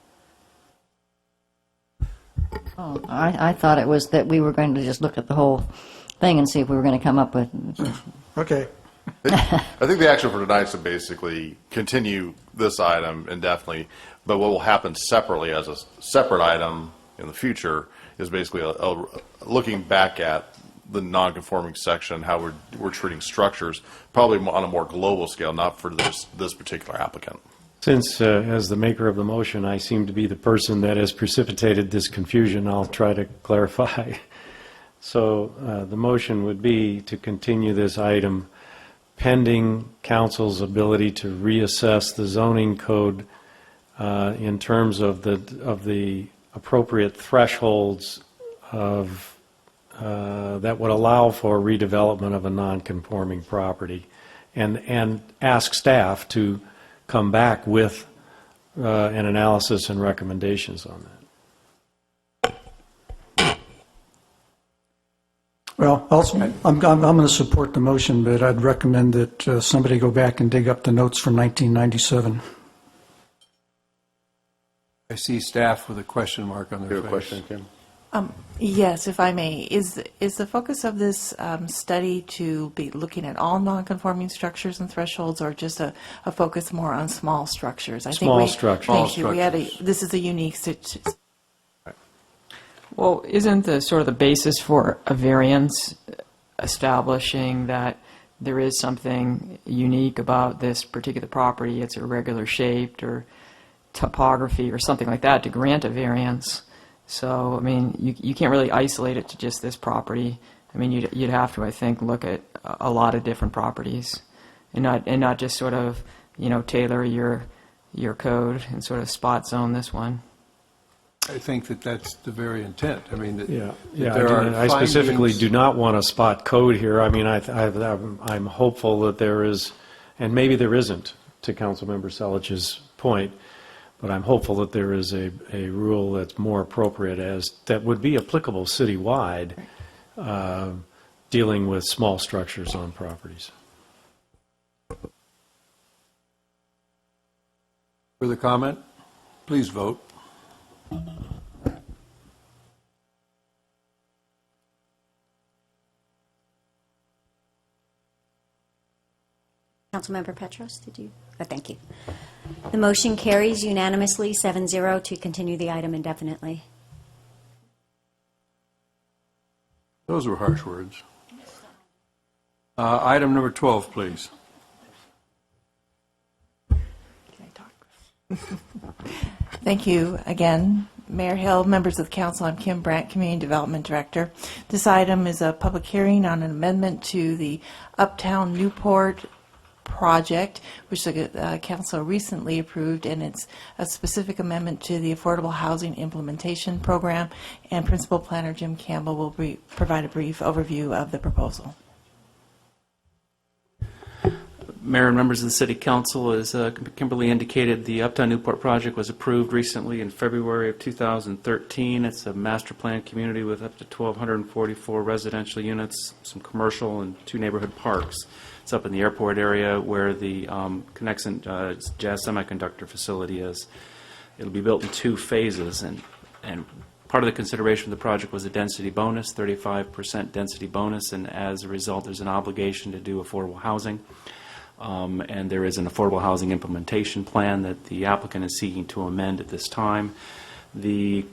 Oh, I thought it was that we were going to just look at the whole thing and see if we were going to come up with... Okay. I think the action for tonight is to basically continue this item indefinitely, but what will happen separately as a separate item in the future is basically looking back at the non-conforming section, how we're treating structures, probably on a more global scale, not for this particular applicant. Since, as the maker of the motion, I seem to be the person that has precipitated this confusion, I'll try to clarify. So the motion would be to continue this item pending council's ability to reassess the zoning code in terms of the appropriate thresholds of that would allow for redevelopment of a non-conforming property, and ask staff to come back with an analysis and recommendations on that. Well, I'm going to support the motion, but I'd recommend that somebody go back and dig up the notes from 1997. I see staff with a question mark on their face. Question, Kim? Yes, if I may. Is the focus of this study to be looking at all non-conforming structures and thresholds, or just a focus more on small structures? Small structures. Thank you. This is a unique situation. Well, isn't the sort of the basis for a variance establishing that there is something unique about this particular property, it's irregular shaped or topography or something like that, to grant a variance? So, I mean, you can't really isolate it to just this property. I mean, you'd have to, I think, look at a lot of different properties, and not just sort of, tailor your code and sort of spot zone this one. I think that's the very intent. I mean, I specifically do not want to spot code here. I mean, I'm hopeful that there is, and maybe there isn't, to Councilmember Selich's point, but I'm hopeful that there is a rule that's more appropriate that would be applicable citywide, dealing with small structures on properties. Further comment? Please vote. Councilmember Petros, did you? Oh, thank you. The motion carries unanimously 7-0 to continue the item indefinitely. Those were harsh words. Item number 12, please. Thank you again, Mayor Hill, members of the council. I'm Kim Brandt, Community Development Director. This item is a public hearing on an amendment to the Uptown Newport project, which the council recently approved, and it's a specific amendment to the Affordable Housing Implementation Program, and Principal Planner Jim Campbell will provide a brief overview of the proposal. Mayor and members of the City Council, as Kimberly indicated, the Uptown Newport project was approved recently in February of 2013. It's a master plan community with up to 1,244 residential units, some commercial, and 2 neighborhood parks. It's up in the airport area where the Connexent Jazz Semiconductor facility is. It'll be built in 2 phases, and part of the consideration of the project was a density bonus, 35% density bonus, and as a result, there's an obligation to do affordable housing. And there is an affordable housing implementation plan that the applicant is seeking to amend at this time. The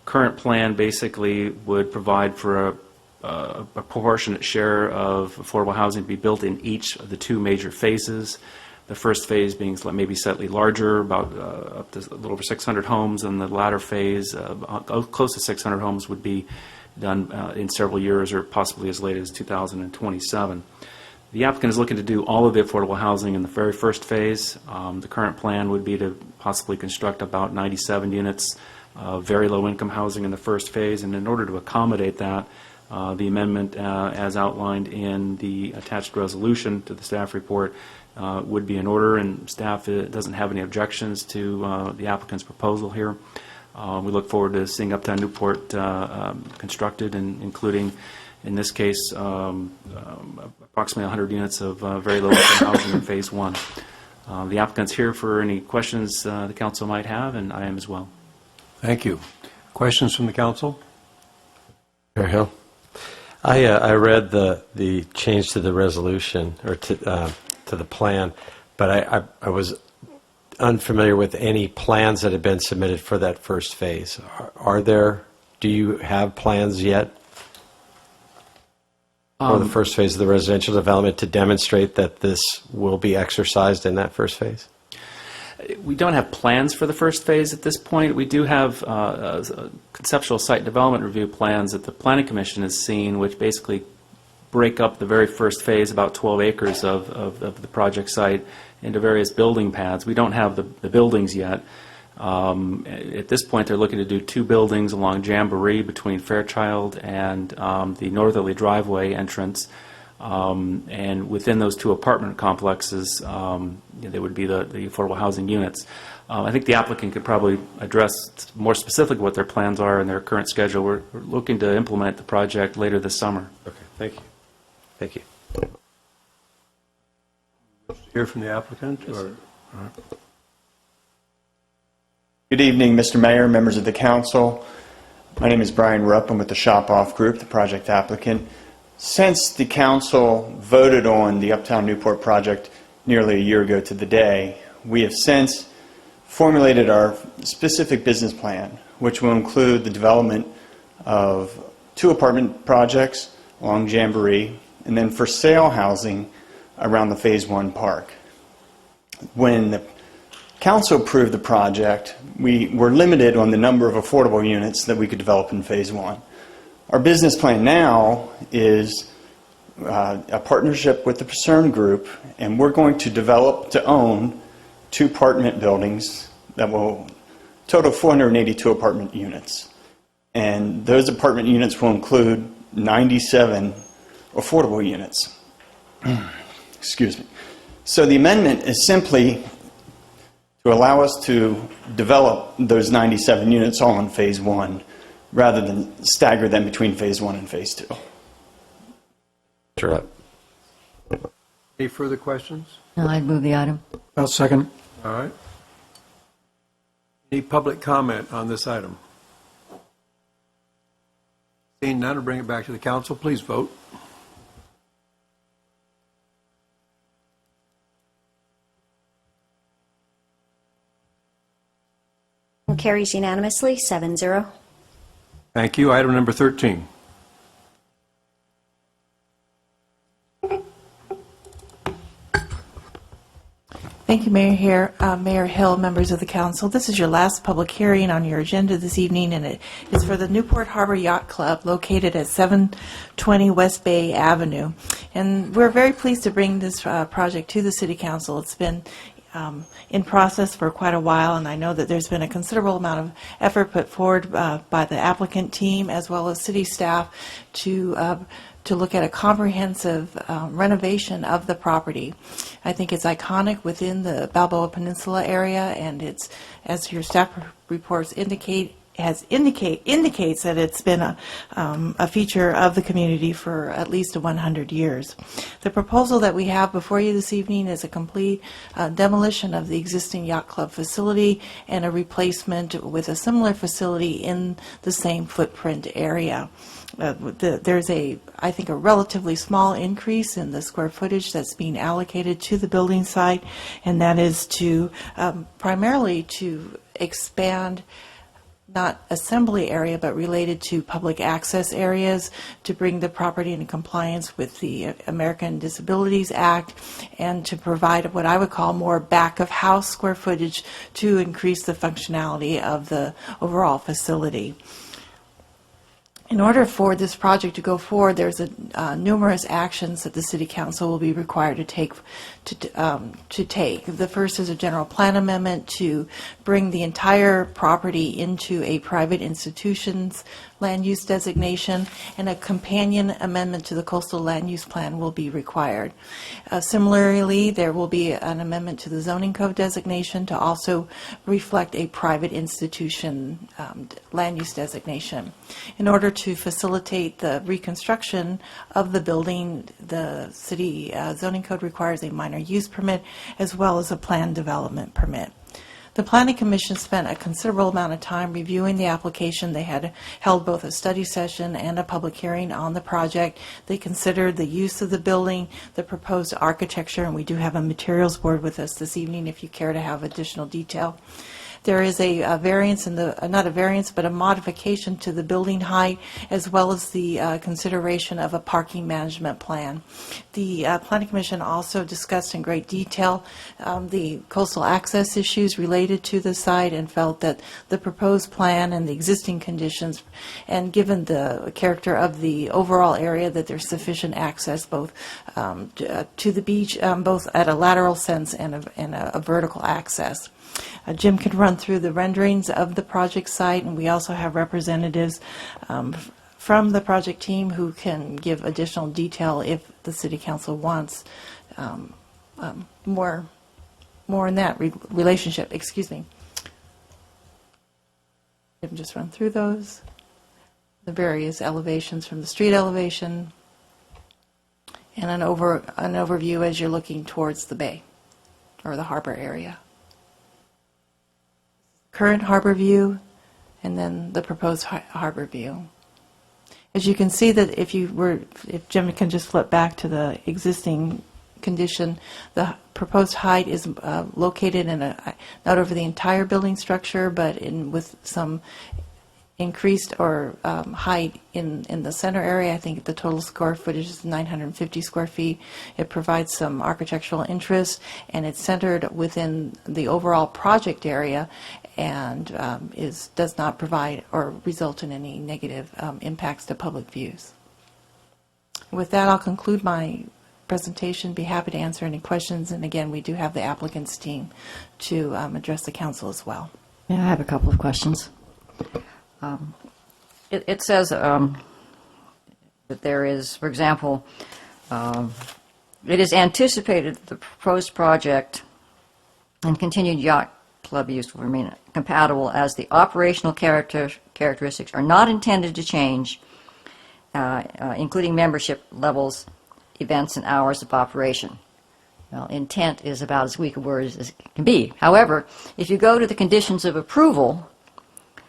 current plan basically would provide for a proportionate share of affordable housing to be built in each of the 2 major phases. The first phase being maybe slightly larger, about up to a little over 600 homes, and the latter phase, close to 600 homes, would be done in several years or possibly as late as 2027. The applicant is looking to do all of the affordable housing in the very first phase. The current plan would be to possibly construct about 97 units of very low-income housing in the first phase, and in order to accommodate that, the amendment, as outlined in the attached resolution to the staff report, would be in order, and staff doesn't have any objections to the applicant's proposal here. We look forward to seeing Uptown Newport constructed, and including, in this case, approximately 100 units of very low-income housing in Phase 1. The applicant's here for any questions the council might have, and I am as well. Thank you. Questions from the council? Mayor Hill, I read the change to the resolution, or to the plan, but I was unfamiliar with any plans that have been submitted for that first phase. Do you have plans yet? for the first phase of the residential development to demonstrate that this will be exercised in that first phase? We don't have plans for the first phase at this point. We do have conceptual site development review plans that the Planning Commission has seen, which basically break up the very first phase, about 12 acres of the project site, into various building pads. We don't have the buildings yet. At this point, they're looking to do 2 buildings along Jamboree between Fairchild and the northerly driveway entrance. And within those 2 apartment complexes, there would be the affordable housing units. I think the applicant could probably address more specifically what their plans are and their current schedule. We're looking to implement the project later this summer. Okay, thank you. Thank you. Hear from the applicant? Or? Good evening, Mr. Mayor, members of the council. My name is Brian Rupp. I'm with the Shop Off Group, the project applicant. Since the council voted on the Uptown Newport project nearly a year ago to the day, we have since formulated our specific business plan, which will include the development of 2 apartment projects along Jamboree, and then for sale housing around the Phase 1 park. When the council approved the project, we were limited on the number of affordable units that we could develop in Phase 1. Our business plan now is a partnership with the Pacern Group, and we're going to develop to own 2 apartment buildings that will total 482 apartment units. And those apartment units will include 97 affordable units. Excuse me. So the amendment is simply to allow us to develop those 97 units all in Phase 1 rather than stagger them between Phase 1 and Phase 2. Sure. Any further questions? No, I'd move the item. I'll second. All right. Any public comment on this item? Seeing none, I'll bring it back to the council. Please vote. Carries unanimously, 7-0. Thank you. Item number 13. Thank you, Mayor Hill, members of the council. This is your last public hearing on your agenda this evening, and it is for the Newport Harbor Yacht Club located at 720 West Bay Avenue. And we're very pleased to bring this project to the City Council. It's been in process for quite a while, and I know that there's been a considerable amount of effort put forward by the applicant team as well as city staff to look at a comprehensive renovation of the property. I think it's iconic within the Balboa Peninsula area, and it's, as your staff reports indicate, indicates that it's been a feature of the community for at least 100 years. The proposal that we have before you this evening is a complete demolition of the existing yacht club facility and a replacement with a similar facility in the same footprint area. There's I think a relatively small increase in the square footage that's being allocated to the building site, and that is to primarily to expand not assembly area, but related to public access areas to bring the property into compliance with the American Disabilities Act and to provide what I would call more back-of-house square footage to increase the functionality of the overall facility. In order for this project to go forward, there's numerous actions that the City Council will be required to take. The first is a general plan amendment to bring the entire property into a private institution's land use designation, and a companion amendment to the coastal land use plan will be required. Similarly, there will be an amendment to the zoning code designation to also reflect a private institution land use designation. In order to facilitate the reconstruction of the building, the city zoning code requires a minor use permit as well as a planned development permit. The Planning Commission spent a considerable amount of time reviewing the application. They had held both a study session and a public hearing on the project. They considered the use of the building, the proposed architecture, and we do have a materials board with us this evening if you care to have additional detail. There is a variance in the, not a variance, but a modification to the building height, as well as the consideration of a parking management plan. The Planning Commission also discussed in great detail the coastal access issues related to the site and felt that the proposed plan and the existing conditions, and given the character of the overall area, that there's sufficient access both to the beach, both at a lateral sense and a vertical access. Jim can run through the renderings of the project site, and we also have representatives from the project team who can give additional detail if the City Council wants more in that relationship. Excuse me. Jim just run through those, the various elevations from the street elevation, and an overview as you're looking towards the bay or the harbor area. Current harbor view, and then the proposed harbor view. As you can see that if Jim can just flip back to the existing condition, the proposed height is located in not over the entire building structure, but with some increased or height in the center area. I think the total square footage is 950 square feet. It provides some architectural interest, and it's centered within the overall project area, and does not provide or result in any negative impacts to public views. With that, I'll conclude my presentation. Be happy to answer any questions, and again, we do have the applicant's team to address the council as well. Yeah, I have a couple of questions. It says that there is, for example, it is anticipated that the proposed project and continued yacht club use will remain compatible as the operational characteristics are not intended to change, including membership levels, events, and hours of operation. Well, intent is about as weak a word as it can be. However, if you go to the conditions of approval,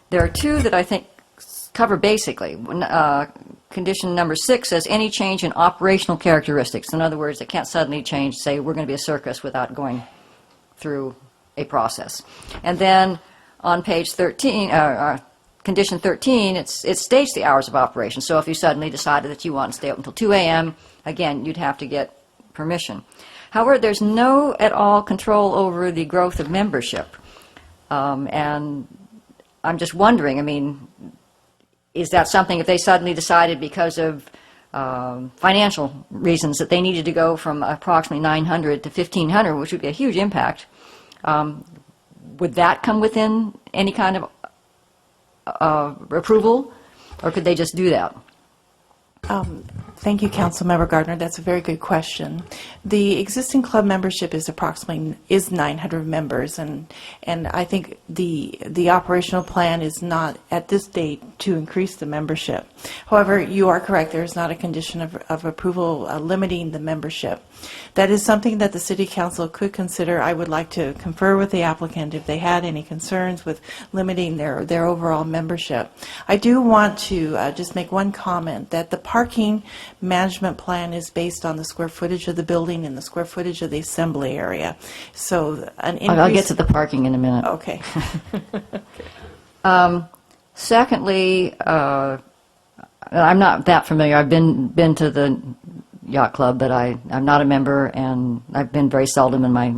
there are two that I think cover basically. Condition number 6 says any change in operational characteristics. In other words, it can't suddenly change, say, we're going to be a circus without going through a process. And then on page 13, condition 13, it states the hours of operation. So if you suddenly decided that you want to stay up until 2 a.m., again, you'd have to get permission. However, there's no at all control over the growth of membership. And I'm just wondering, I mean, is that something if they suddenly decided because of financial reasons that they needed to go from approximately 900 to 1,500, which would be a huge impact, would that come within any kind of approval, or could they just do that? Thank you, Councilmember Gardner. That's a very good question. The existing club membership is approximately 900 members, and I think the operational plan is not at this date to increase the membership. However, you are correct. There is not a condition of approval limiting the membership. That is something that the City Council could consider. I would like to confer with the applicant if they had any concerns with limiting their overall membership. I do want to just make one comment that the parking management plan is based on the square footage of the building and the square footage of the assembly area. So an increase... I'll get to the parking in a minute. Okay. Secondly, I'm not that familiar. I've been to the yacht club, but I'm not a member, and I've been very seldom, and my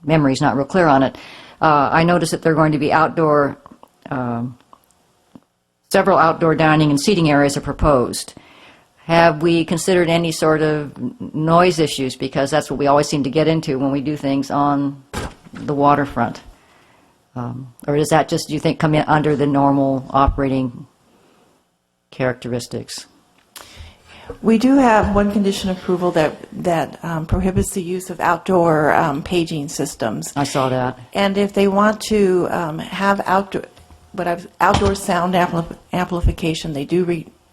memory's not real clear on it. I noticed that there are going to be several outdoor dining and seating areas are proposed. Have we considered any sort of noise issues? Because that's what we always seem to get into when we do things on the waterfront. Or does that just, do you think, come in under the normal operating characteristics? We do have one condition approval that prohibits the use of outdoor paging systems. I saw that. And if they want to have outdoor sound amplification, they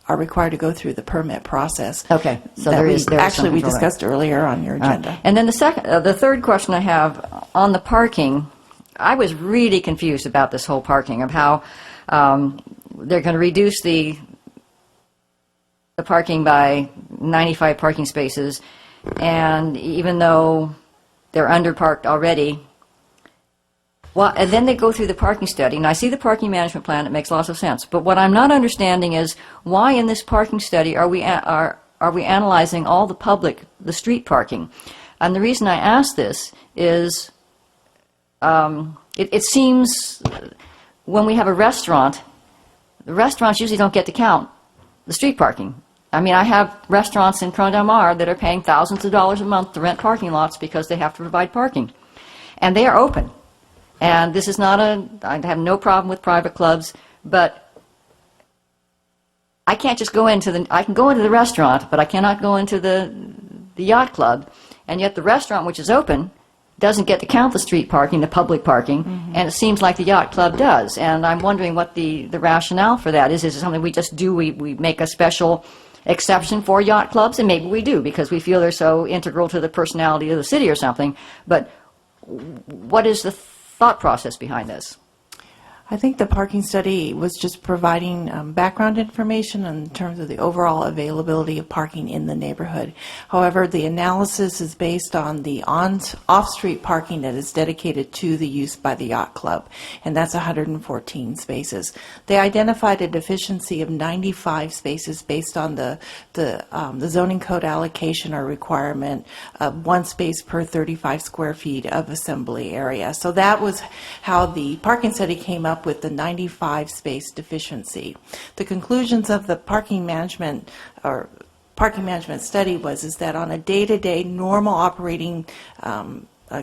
are required to go through the permit process. Okay, so there is actually we discussed earlier on your agenda. And then the third question I have on the parking. I was really confused about this whole parking, of how they're going to reduce the parking by 95 parking spaces, and even though they're underparked already, Well, and then they go through the parking study, and I see the parking management plan. It makes lots of sense. But what I'm not understanding is why in this parking study are we analyzing all the street parking? And the reason I ask this is it seems when we have a restaurant, the restaurants usually don't get to count the street parking. I mean, I have restaurants in Corona del Mar that are paying thousands of dollars a month to rent parking lots because they have to provide parking. And they are open. And this is not I have no problem with private clubs, but I can't just go I can go into the restaurant, but I cannot go into the yacht club. And yet the restaurant, which is open, doesn't get to count the street parking, the public parking, and it seems like the yacht club does. And I'm wondering what the rationale for that is. Is it something we just do? We make a special exception for yacht clubs? And maybe we do because we feel they're so integral to the personality of the city or something. But what is the thought process behind this? I think the parking study was just providing background information in terms of the overall availability of parking in the neighborhood. However, the analysis is based on the off-street parking that is dedicated to the use by the yacht club, and that's 114 spaces. They identified a deficiency of 95 spaces based on the zoning code allocation or requirement of 1 space per 35 square feet of assembly area. So that was how the parking study came up with the 95 space deficiency. The conclusions of the parking management study is that on a day-to-day normal operating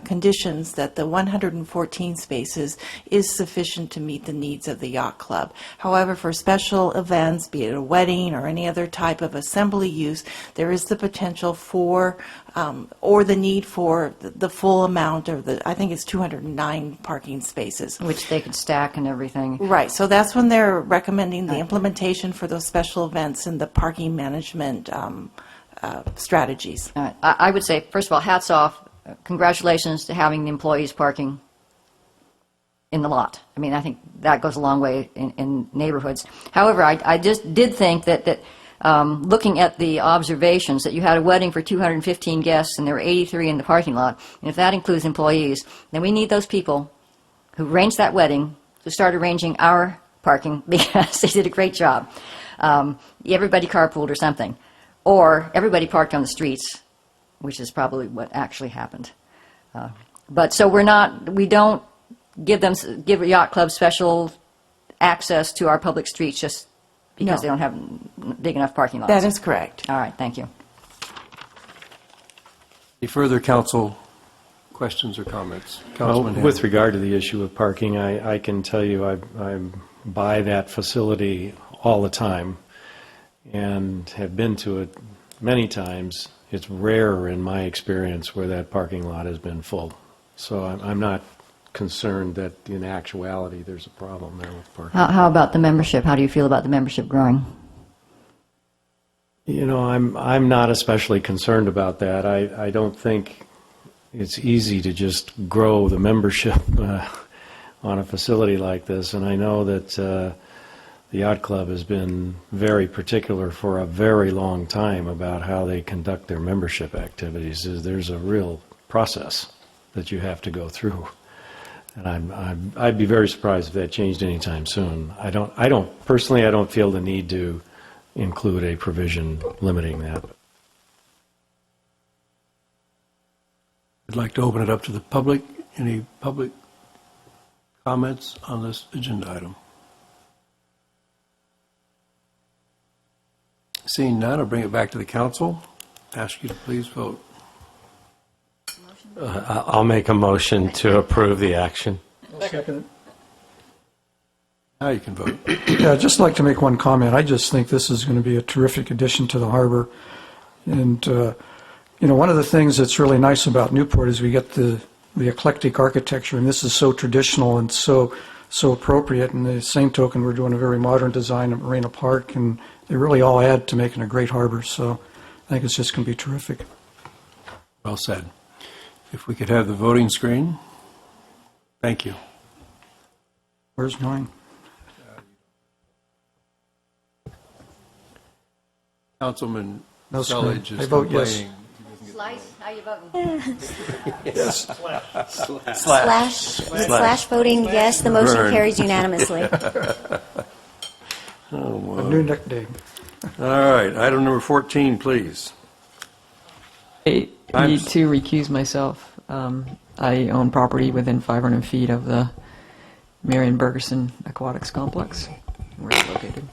conditions that the 114 spaces is sufficient to meet the needs of the yacht club. However, for special events, be it a wedding or any other type of assembly use, there is the potential for or the need for the full amount of I think it's 209 parking spaces. Which they could stack and everything. Right, so that's when they're recommending the implementation for those special events and the parking management strategies. I would say, first of all, hats off. Congratulations to having the employees parking in the lot. I mean, I think that goes a long way in neighborhoods. However, I just did think that looking at the observations, that you had a wedding for 215 guests and there were 83 in the parking lot, and if that includes employees, then we need those people who arranged that wedding to start arranging our parking because they did a great job. Everybody carpooled or something. Or everybody parked on the streets, which is probably what actually happened. But so we don't give yacht clubs special access to our public streets just because they don't have big enough parking lots. That is correct. All right, thank you. Any further council questions or comments? Well, Councilman Hammond. with regard to the issue of parking, I can tell you I'm by that facility all the time and have been to it many times. It's rare in my experience where that parking lot has been full. So I'm not concerned that in actuality there's a problem there with parking. How about the membership? How do you feel about the membership growing? You know, I'm not especially concerned about that. I don't think it's easy to just grow the membership on a facility like this. And I know that the Yacht Club has been very particular for a very long time about how they conduct their membership activities. There's a real process that you have to go through. And I'd be very surprised if that changed anytime soon. Personally, I don't feel the need to include a provision limiting that. I'd like to open it up to the public. Any public comments on this agenda item? Seeing none, I'll bring it back to the council. Ask you to please vote. I'll make a motion to approve the action. Second. Now you can vote. Yeah, I'd just like to make one comment. I just think this is going to be a terrific addition to the harbor. And, one of the things that's really nice about Newport is we get the eclectic architecture, and this is so traditional and so appropriate. And the same token, we're doing a very modern design of Marina Park, and they really all add to making a great harbor. So I think it's just going to be terrific. Well said. If we could have the voting screen. Thank you. Where's mine? Councilman No screen. Sulledge I is vote yes. complaining he doesn't get Slice, how you voting? Yes. Slash voting yes, the motion Vern. carries unanimously. Oh, A new nickname. All right, item number 14, please. I need to recuse myself. I own property within 500 feet of the Marion Bergerson Aquatics Complex, where it's located.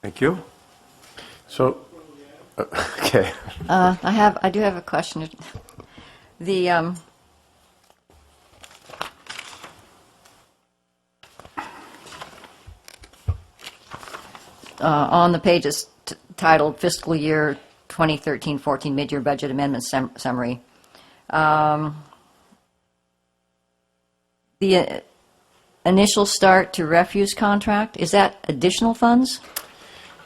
Thank you. So, okay. I do have a question. The on the page is titled Fiscal Year 2013-14 Mid-Year Budget Amendment Summary. The initial start to refuse contract, is that additional funds?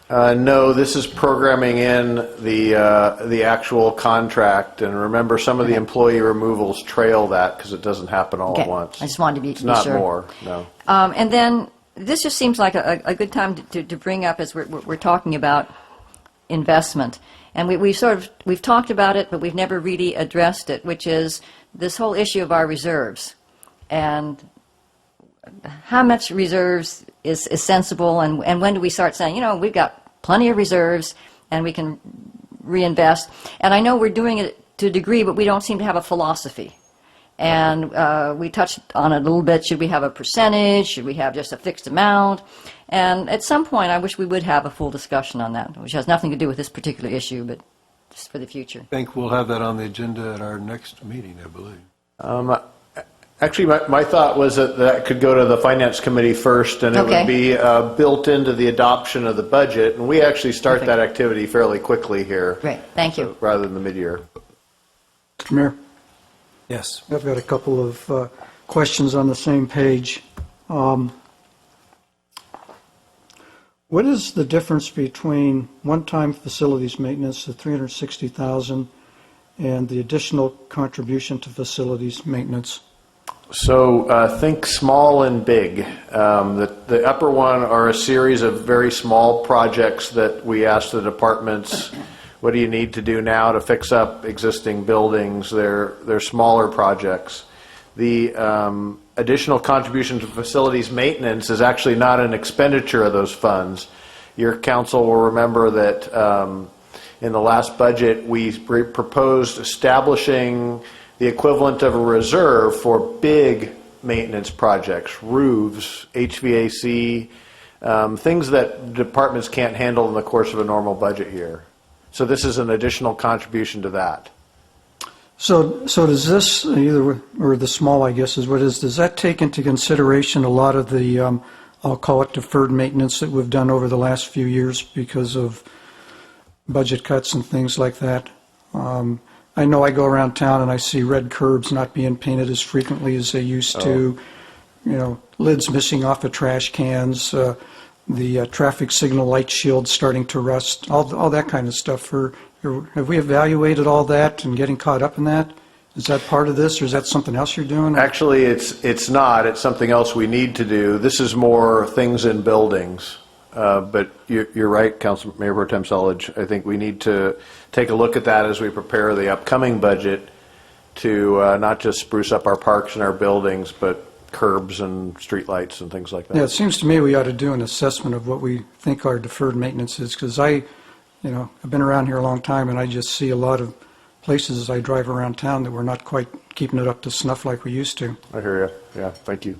No, this is programming in the actual contract, and remember, some of the employee removals trail that because it doesn't happen all at once. I just wanted to be It's not sure. more, no. And then this just seems like a good time to bring up as we're talking about investment. And we've talked about it, but we've never really addressed it, which is this whole issue of our reserves. And how much reserves is sensible, and when do we start saying, we've got plenty of reserves and we can reinvest. And I know we're doing it to a degree, but we don't seem to have a philosophy. And we touched on it a little bit. Should we have a percentage? Should we have just a fixed amount? And at some point, I wish we would have a full discussion on that, which has nothing to do with this particular issue, but just for the future. I think we'll have that on the agenda at our next meeting, I believe. Actually, my thought was that could go to the Finance Committee first, and it would be built into the adoption of the budget, and we actually start that activity fairly quickly here. Great, thank you. Rather than the mid-year. Mr. Mayor? Yes. I've got a couple of questions on the same page. What is the difference between one-time facilities maintenance of $360,000 and the additional contribution to facilities maintenance? So think small and big. The upper one are a series of very small projects that we ask the departments, what do you need to do now to fix up existing buildings? They're smaller projects. The additional contribution to facilities maintenance is actually not an expenditure of those funds. Your council will remember that in the last budget we proposed establishing the equivalent of a reserve for big maintenance projects, roofs, HVAC, things that departments can't handle in the course of a normal budget year. So this is an additional contribution to that. So does this, or the small, I guess is what it is, does that take into consideration a lot of the, I'll call it deferred maintenance that we've done over the last few years because of budget cuts and things like that? I know I go around town and I see red curbs not being painted as frequently as they used to, lids missing off of trash cans, the traffic signal light shield starting to rust, all that kind of stuff. Have we evaluated all that and getting caught up in that? Is that part of this, or is that something else you're doing? Actually, it's not. It's something else we need to do. This is more things in buildings. But you're right, Council Mayor Pro Tem Sullidge. I think we need to take a look at that as we prepare the upcoming budget to not just spruce up our parks and our buildings, but curbs and streetlights and things like that. Yeah, it seems to me we ought to do an assessment of what we think our deferred maintenance is, because I've been around here a long time, and I just see a lot of places as I drive around town that we're not quite keeping it up to snuff like we used to. I hear you. Yeah, thank you.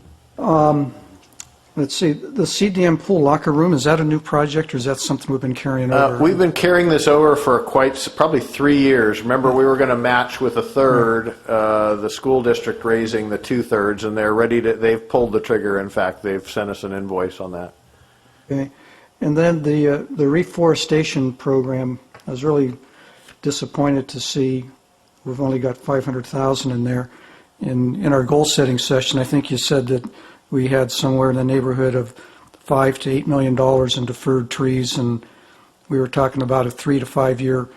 Let's see, the CDM pool locker room, is that a new project, or is that something we've been carrying over? We've been carrying this over for probably 3 years. Remember, we were going to match with a third, the school district raising the 2/3, and they're ready to, they've pulled the trigger. In fact, they've sent us an invoice on that. Okay. And then the reforestation program, I was really disappointed to see we've only got $500,000 in there. In our goal-setting session, I think you said that we had somewhere in the neighborhood of $5 to $8 million in deferred trees, and we were talking about a 3 to 5 year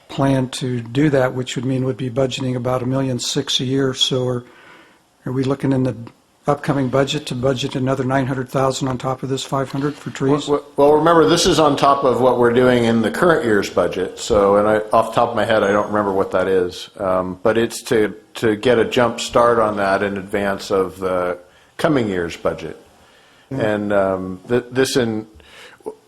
plan to do that, which would mean we'd be budgeting about $1.6 million a year. So are we looking in the upcoming budget to budget another 900,000 on top of this 500 for trees? Well, remember, this is on top of what we're doing in the current year's budget. So, and off the top of my head, I don't remember what that is. But it's to get a jump start on that in advance of the coming year's budget. And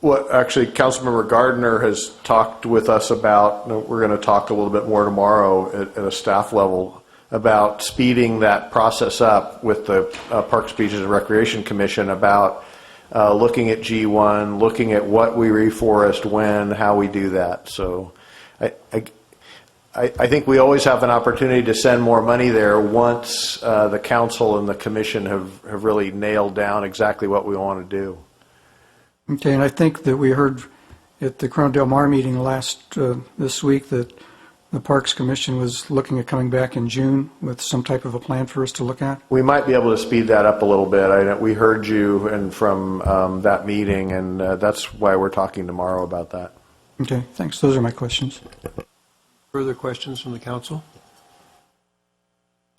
what actually Councilmember Gardner has talked with us about, we're going to talk a little bit more tomorrow at a staff level about speeding that process up with the Parks, Beaches, and Recreation Commission about looking at G1, looking at what we reforest, when, how we do that. So I think we always have an opportunity to send more money there once the council and the commission have really nailed down exactly what we want to do. Okay, and I think that we heard at the Corona Del Mar meeting this week that the Parks Commission was looking at coming back in June with some type of a plan for us to look at. We might be able to speed that up a little bit. We heard you and from that meeting, and that's why we're talking tomorrow about that. Okay, thanks. Those are my questions. Further questions from the council?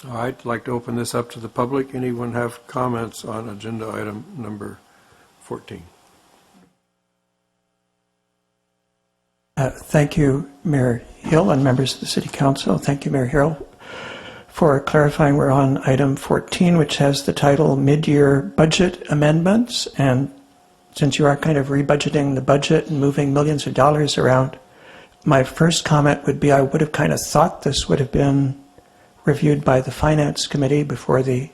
All right, I'd like to open this up to the public. Anyone have comments on agenda item number 14? Thank you, Mayor Hill and members of the City Council. Thank you, Mayor Hill, for clarifying we're on item 14, which has the title Mid-Year Budget Amendments. And since you are kind of rebudgeting the budget and moving millions of dollars around, my first comment would be I would have kind of thought this would have been reviewed by the Finance Committee before the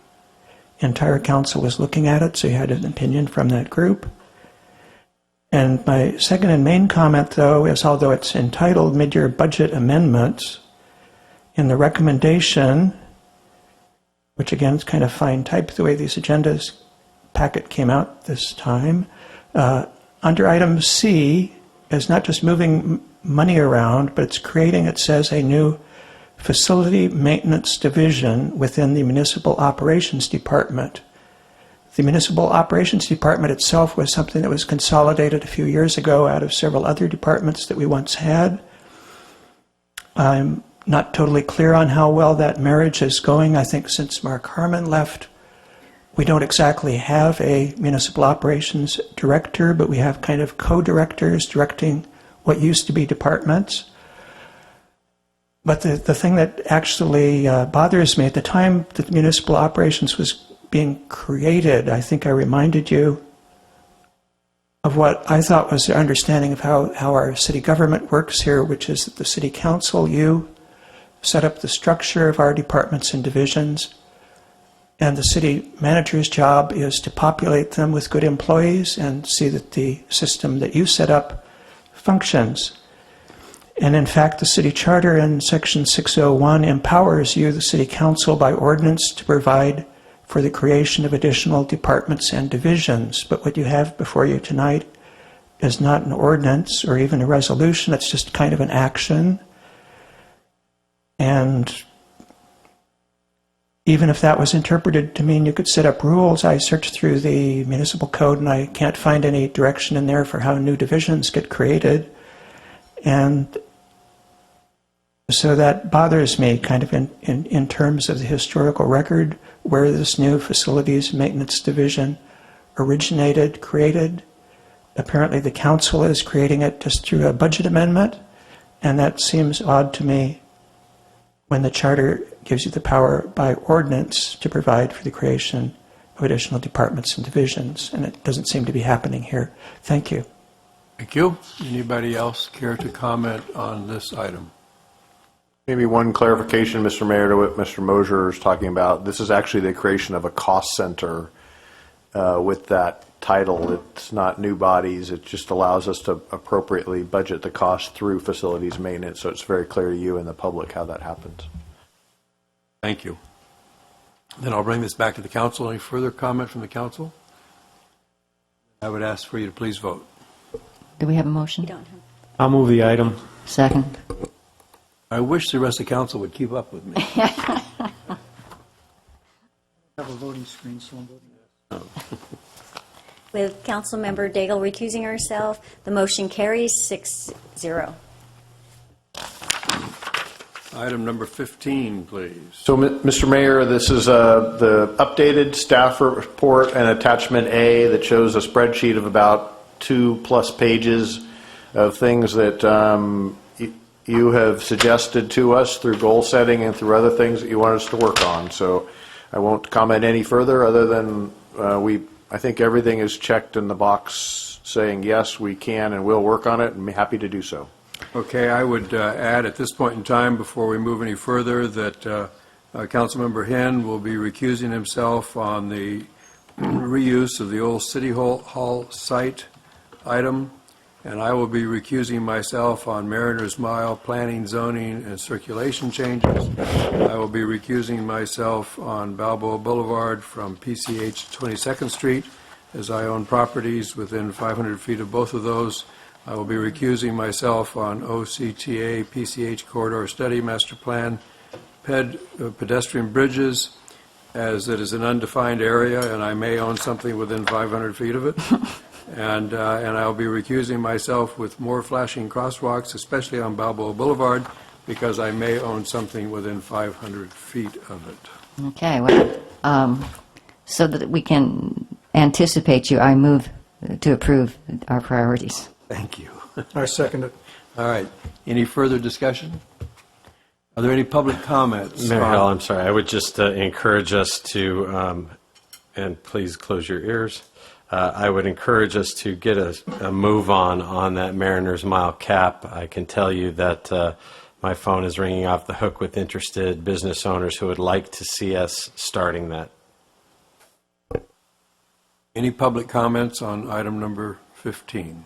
entire council was looking at it, so you had an opinion from that group. And my second and main comment, though, is although it's entitled Mid-Year Budget Amendments, in the recommendation, which again is kind of fine type the way these agendas packet came out this time, under item C is not just moving money around, but it's creating, it says, a new facility maintenance division within the Municipal Operations Department. The Municipal Operations Department itself was something that was consolidated a few years ago out of several other departments that we once had. I'm not totally clear on how well that marriage is going. I think since Mark Harmon left, we don't exactly have a Municipal Operations Director, but we have kind of co-directors directing what used to be departments. But the thing that actually bothers me, at the time that the Municipal Operations was being created, I think I reminded you of what I thought was the understanding of how our city government works here, which is that the City Council, you, set up the structure of our departments and divisions, and the city manager's job is to populate them with good employees and see that the system that you set up functions. And in fact, the city charter in section 601 empowers you, the City Council, by ordinance to provide for the creation of additional departments and divisions. But what you have before you tonight is not an ordinance or even a resolution. It's just kind of an action. And even if that was interpreted to mean you could set up rules, I searched through the municipal code and I can't find any direction in there for how new divisions get created. And so that bothers me kind of in terms of the historical record where this new facilities maintenance division originated, created. Apparently the council is creating it just through a budget amendment, and that seems odd to me when the charter gives you the power by ordinance to provide for the creation of additional departments and divisions, and it doesn't seem to be happening here. Thank you. Thank you. Anybody else care to comment on this item? Maybe one clarification, Mr. Mayor, to what Mr. Mosier is talking about. This is actually the creation of a cost center with that title. It's not new bodies. It just allows us to appropriately budget the cost through facilities maintenance, so it's very clear to you and the public how that happens. Thank you. Then I'll bring this back to the council. Any further comment from the council? I would ask for you to please vote. Do we have a motion? I'll move the item. Second. I wish the rest of the council would keep up with me. Have a voting screen, so I'm voting yes. With Councilmember Daigle recusing herself, the motion carries 6-0. Item number 15, please. So, Mr. Mayor, this is the updated staff report and attachment A that shows a spreadsheet of about 2+ pages of things that you have suggested to us through goal setting and through other things that you want us to work on. So I won't comment any further other than I think everything is checked in the box saying, yes, we can and will work on it, and be happy to do so. Okay, I would add at this point in time, before we move any further, that Councilmember Henn will be recusing himself on the reuse of the old City Hall site item, and I will be recusing myself on Mariners Mile planning, zoning, and circulation changes. I will be recusing myself on Balboa Boulevard from PCH to 22nd Street, as I own properties within 500 feet of both of those. I will be recusing myself on OCTA PCH Corridor Study Master Plan, pedestrian bridges, as it is an undefined area, and I may own something within 500 feet of it. And I'll be recusing myself with more flashing crosswalks, especially on Balboa Boulevard, because I may own something within 500 feet of it. Okay, well, so that we can anticipate you, I move to approve our priorities. Thank you. I second it. All right. Any further discussion? Are there any public comments? Mayor Hill, I'm sorry. I would just encourage us to, and please close your ears. I would encourage us to get a move on that Mariners Mile cap. I can tell you that my phone is ringing off the hook with interested business owners who would like to see us starting that. Any public comments on item number 15?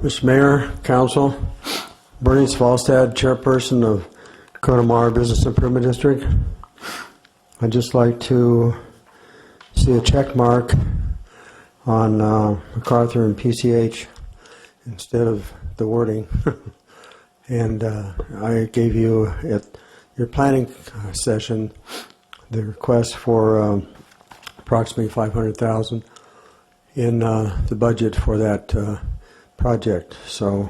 Mr. Mayor, Council, Bernice Falstad, Chairperson of Connemara Business Improvement District. I'd just like to see a check mark on MacArthur and PCH instead of the wording. And I gave you at your planning session the request for approximately $500,000 in the budget for that project. So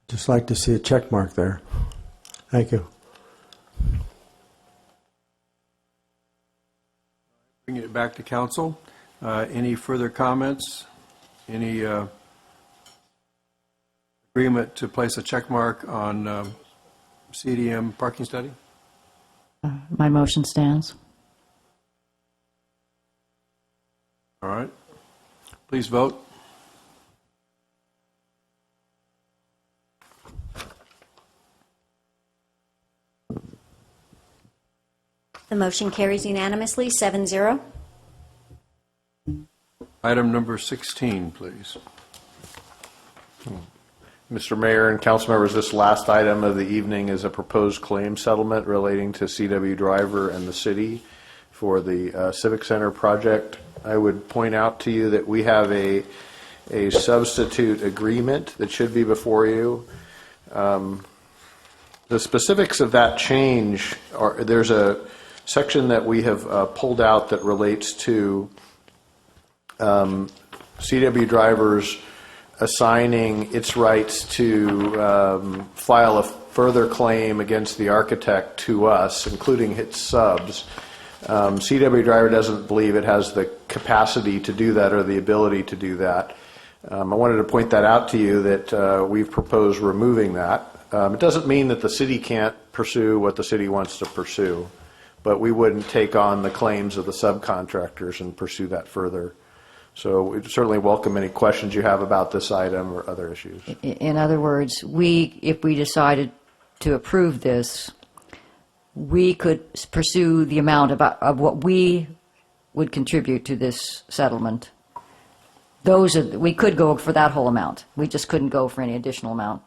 just like to see a check mark there. Thank you. Bringing it back to council. Any further comments? Any agreement to place a check mark on CDM parking study? My motion stands. All right. Please vote. The motion carries unanimously, 7-0. Item number 16, please. Mr. Mayor and council members, this last item of the evening is a proposed claim settlement relating to CW Driver and the city for the Civic Center project. I would point out to you that we have a substitute agreement that should be before you. The specifics of that change are, there's a section that we have pulled out that relates to CW Drivers assigning its rights to file a further claim against the architect to us, including its subs. CW Driver doesn't believe it has the capacity to do that or the ability to do that. I wanted to point that out to you that we've proposed removing that. It doesn't mean that the city can't pursue what the city wants to pursue, but we wouldn't take on the claims of the subcontractors and pursue that further. So we certainly welcome any questions you have about this item or other issues. In other words, if we decided to approve this, we could pursue the amount of what we would contribute to this settlement. We could go for that whole amount. We just couldn't go for any additional amount.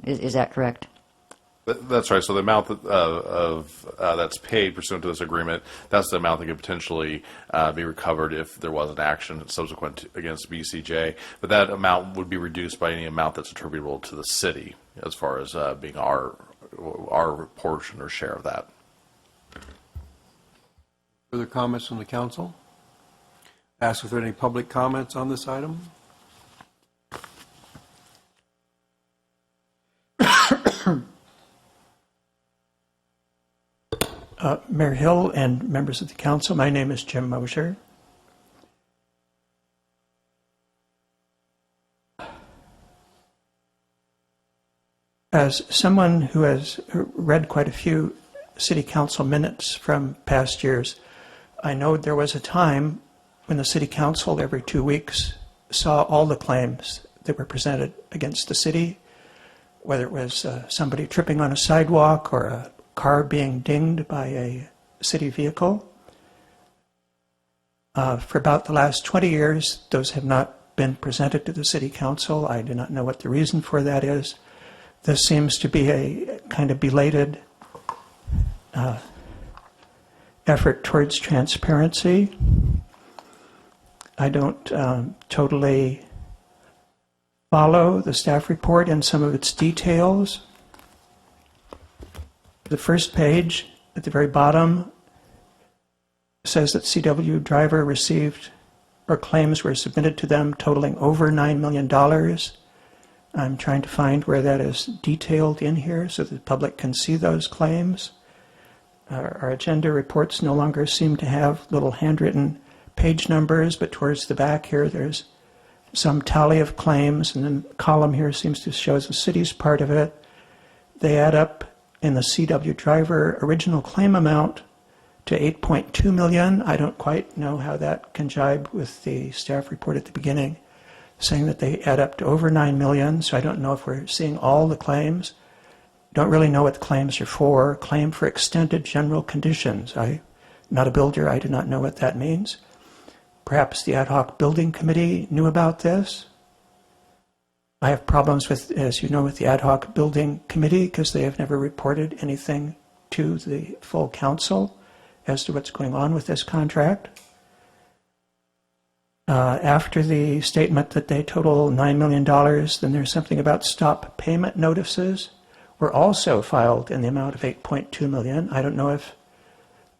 Is that correct? That's right. So the amount that's paid pursuant to this agreement, that's the amount that could potentially be recovered if there was an action subsequent against BCJ. But that amount would be reduced by any amount that's attributable to the city as far as being our portion or share of that. Further comments from the council? Ask if there are any public comments on this item. Mayor Hill and members of the council, my name is Jim Mosher. As someone who has read quite a few city council minutes from past years, I know there was a time when the city council every 2 weeks saw all the claims that were presented against the city, whether it was somebody tripping on a sidewalk or a car being dinged by a city vehicle. For about the last 20 years, those have not been presented to the city council. I do not know what the reason for that is. This seems to be a kind of belated effort towards transparency. I don't totally follow the staff report and some of its details. The first page at the very bottom says that CW driver received or claims were submitted to them totaling over $9 million. I'm trying to find where that is detailed in here so that the public can see those claims. Our agenda reports no longer seem to have little handwritten page numbers, but towards the back here there's some tally of claims, and then the column here seems to show the city's part of it. They add up in the CW driver original claim amount to $8.2 million. I don't quite know how that can jibe with the staff report at the beginning, saying that they add up to over $9 million, so I don't know if we're seeing all the claims. Don't really know what the claims are for. Claim for extended general conditions. I'm not a builder, I do not know what that means. Perhaps the ad hoc building committee knew about this. I have problems with, as you know, with the ad hoc building committee because they have never reported anything to the full council as to what's going on with this contract. After the statement that they total $9 million, then there's something about stop payment notices were also filed in the amount of $8.2 million. I don't know if,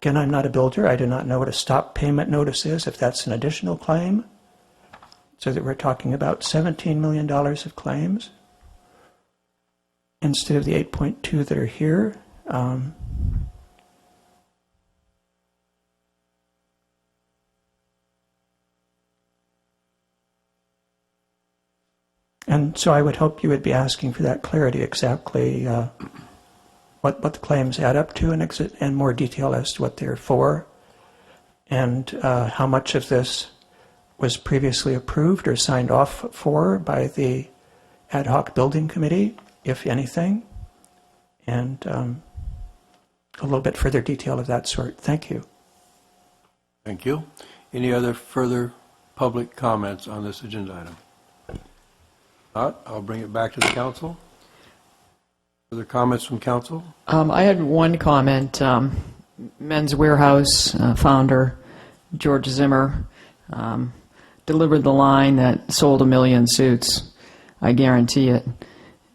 again, I'm not a builder. I do not know what a stop payment notice is, if that's an additional claim. So that we're talking about $17 million of claims instead of the 8.2 that are here. And so I would hope you would be asking for that clarity, exactly what the claims add up to, and more detail as to what they're for, and how much of this was previously approved or signed off for by the ad hoc building committee, if anything, and a little bit further detail of that sort. Thank you. Thank you. Any other further public comments on this agenda item? Not, I'll bring it back to the council. Further comments from council? I had one comment. Men's Warehouse founder George Zimmer delivered the line that sold 1 million suits. I guarantee it.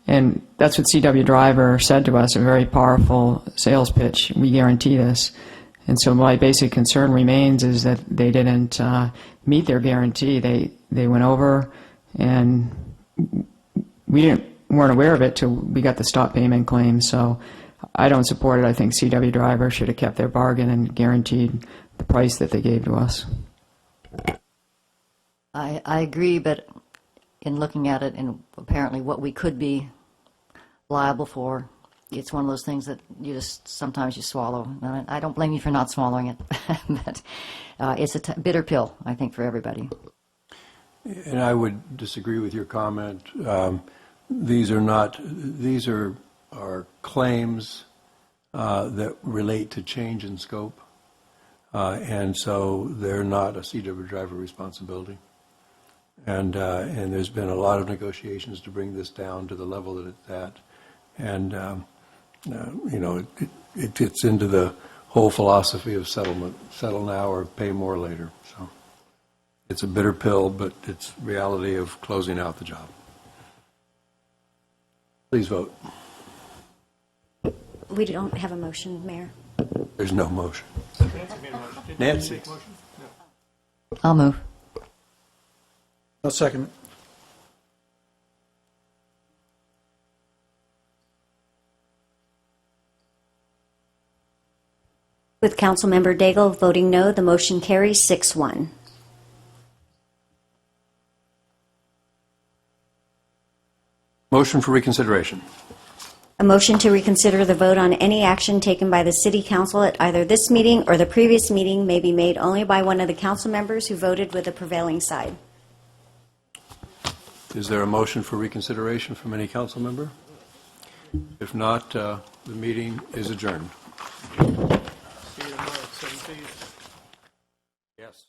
And that's what CW Driver said to us, a very powerful sales pitch. We guarantee this. And so my basic concern remains is that they didn't meet their guarantee. They went over, and we weren't aware of it till we got the stop payment claim. So I don't support it. I think CW Driver should have kept their bargain and guaranteed the price that they gave to us. I agree, but in looking at it and apparently what we could be liable for, it's one of those things that you just sometimes you swallow. And I don't blame you for not swallowing it, but it's a bitter pill, I think, for everybody. And I would disagree with your comment. These are claims that relate to change in scope, and so they're not a CW Driver responsibility. And there's been a lot of negotiations to bring this down to the level that it's at, and it fits into the whole philosophy of settlement: settle now or pay more later. So it's a bitter pill, but it's reality of closing out the job. Please vote. We don't have a motion, Mayor. There's no motion. Nancy? I'll move. I'll second it. With Councilmember Daigle voting no, the motion carries 6-1. Motion for reconsideration. A motion to reconsider the vote on any action taken by the City Council at either this meeting or the previous meeting may be made only by one of the council members who voted with the prevailing side. Is there a motion for reconsideration from any council member? If not, the meeting is adjourned. See you tomorrow at 7 p.m. Yes.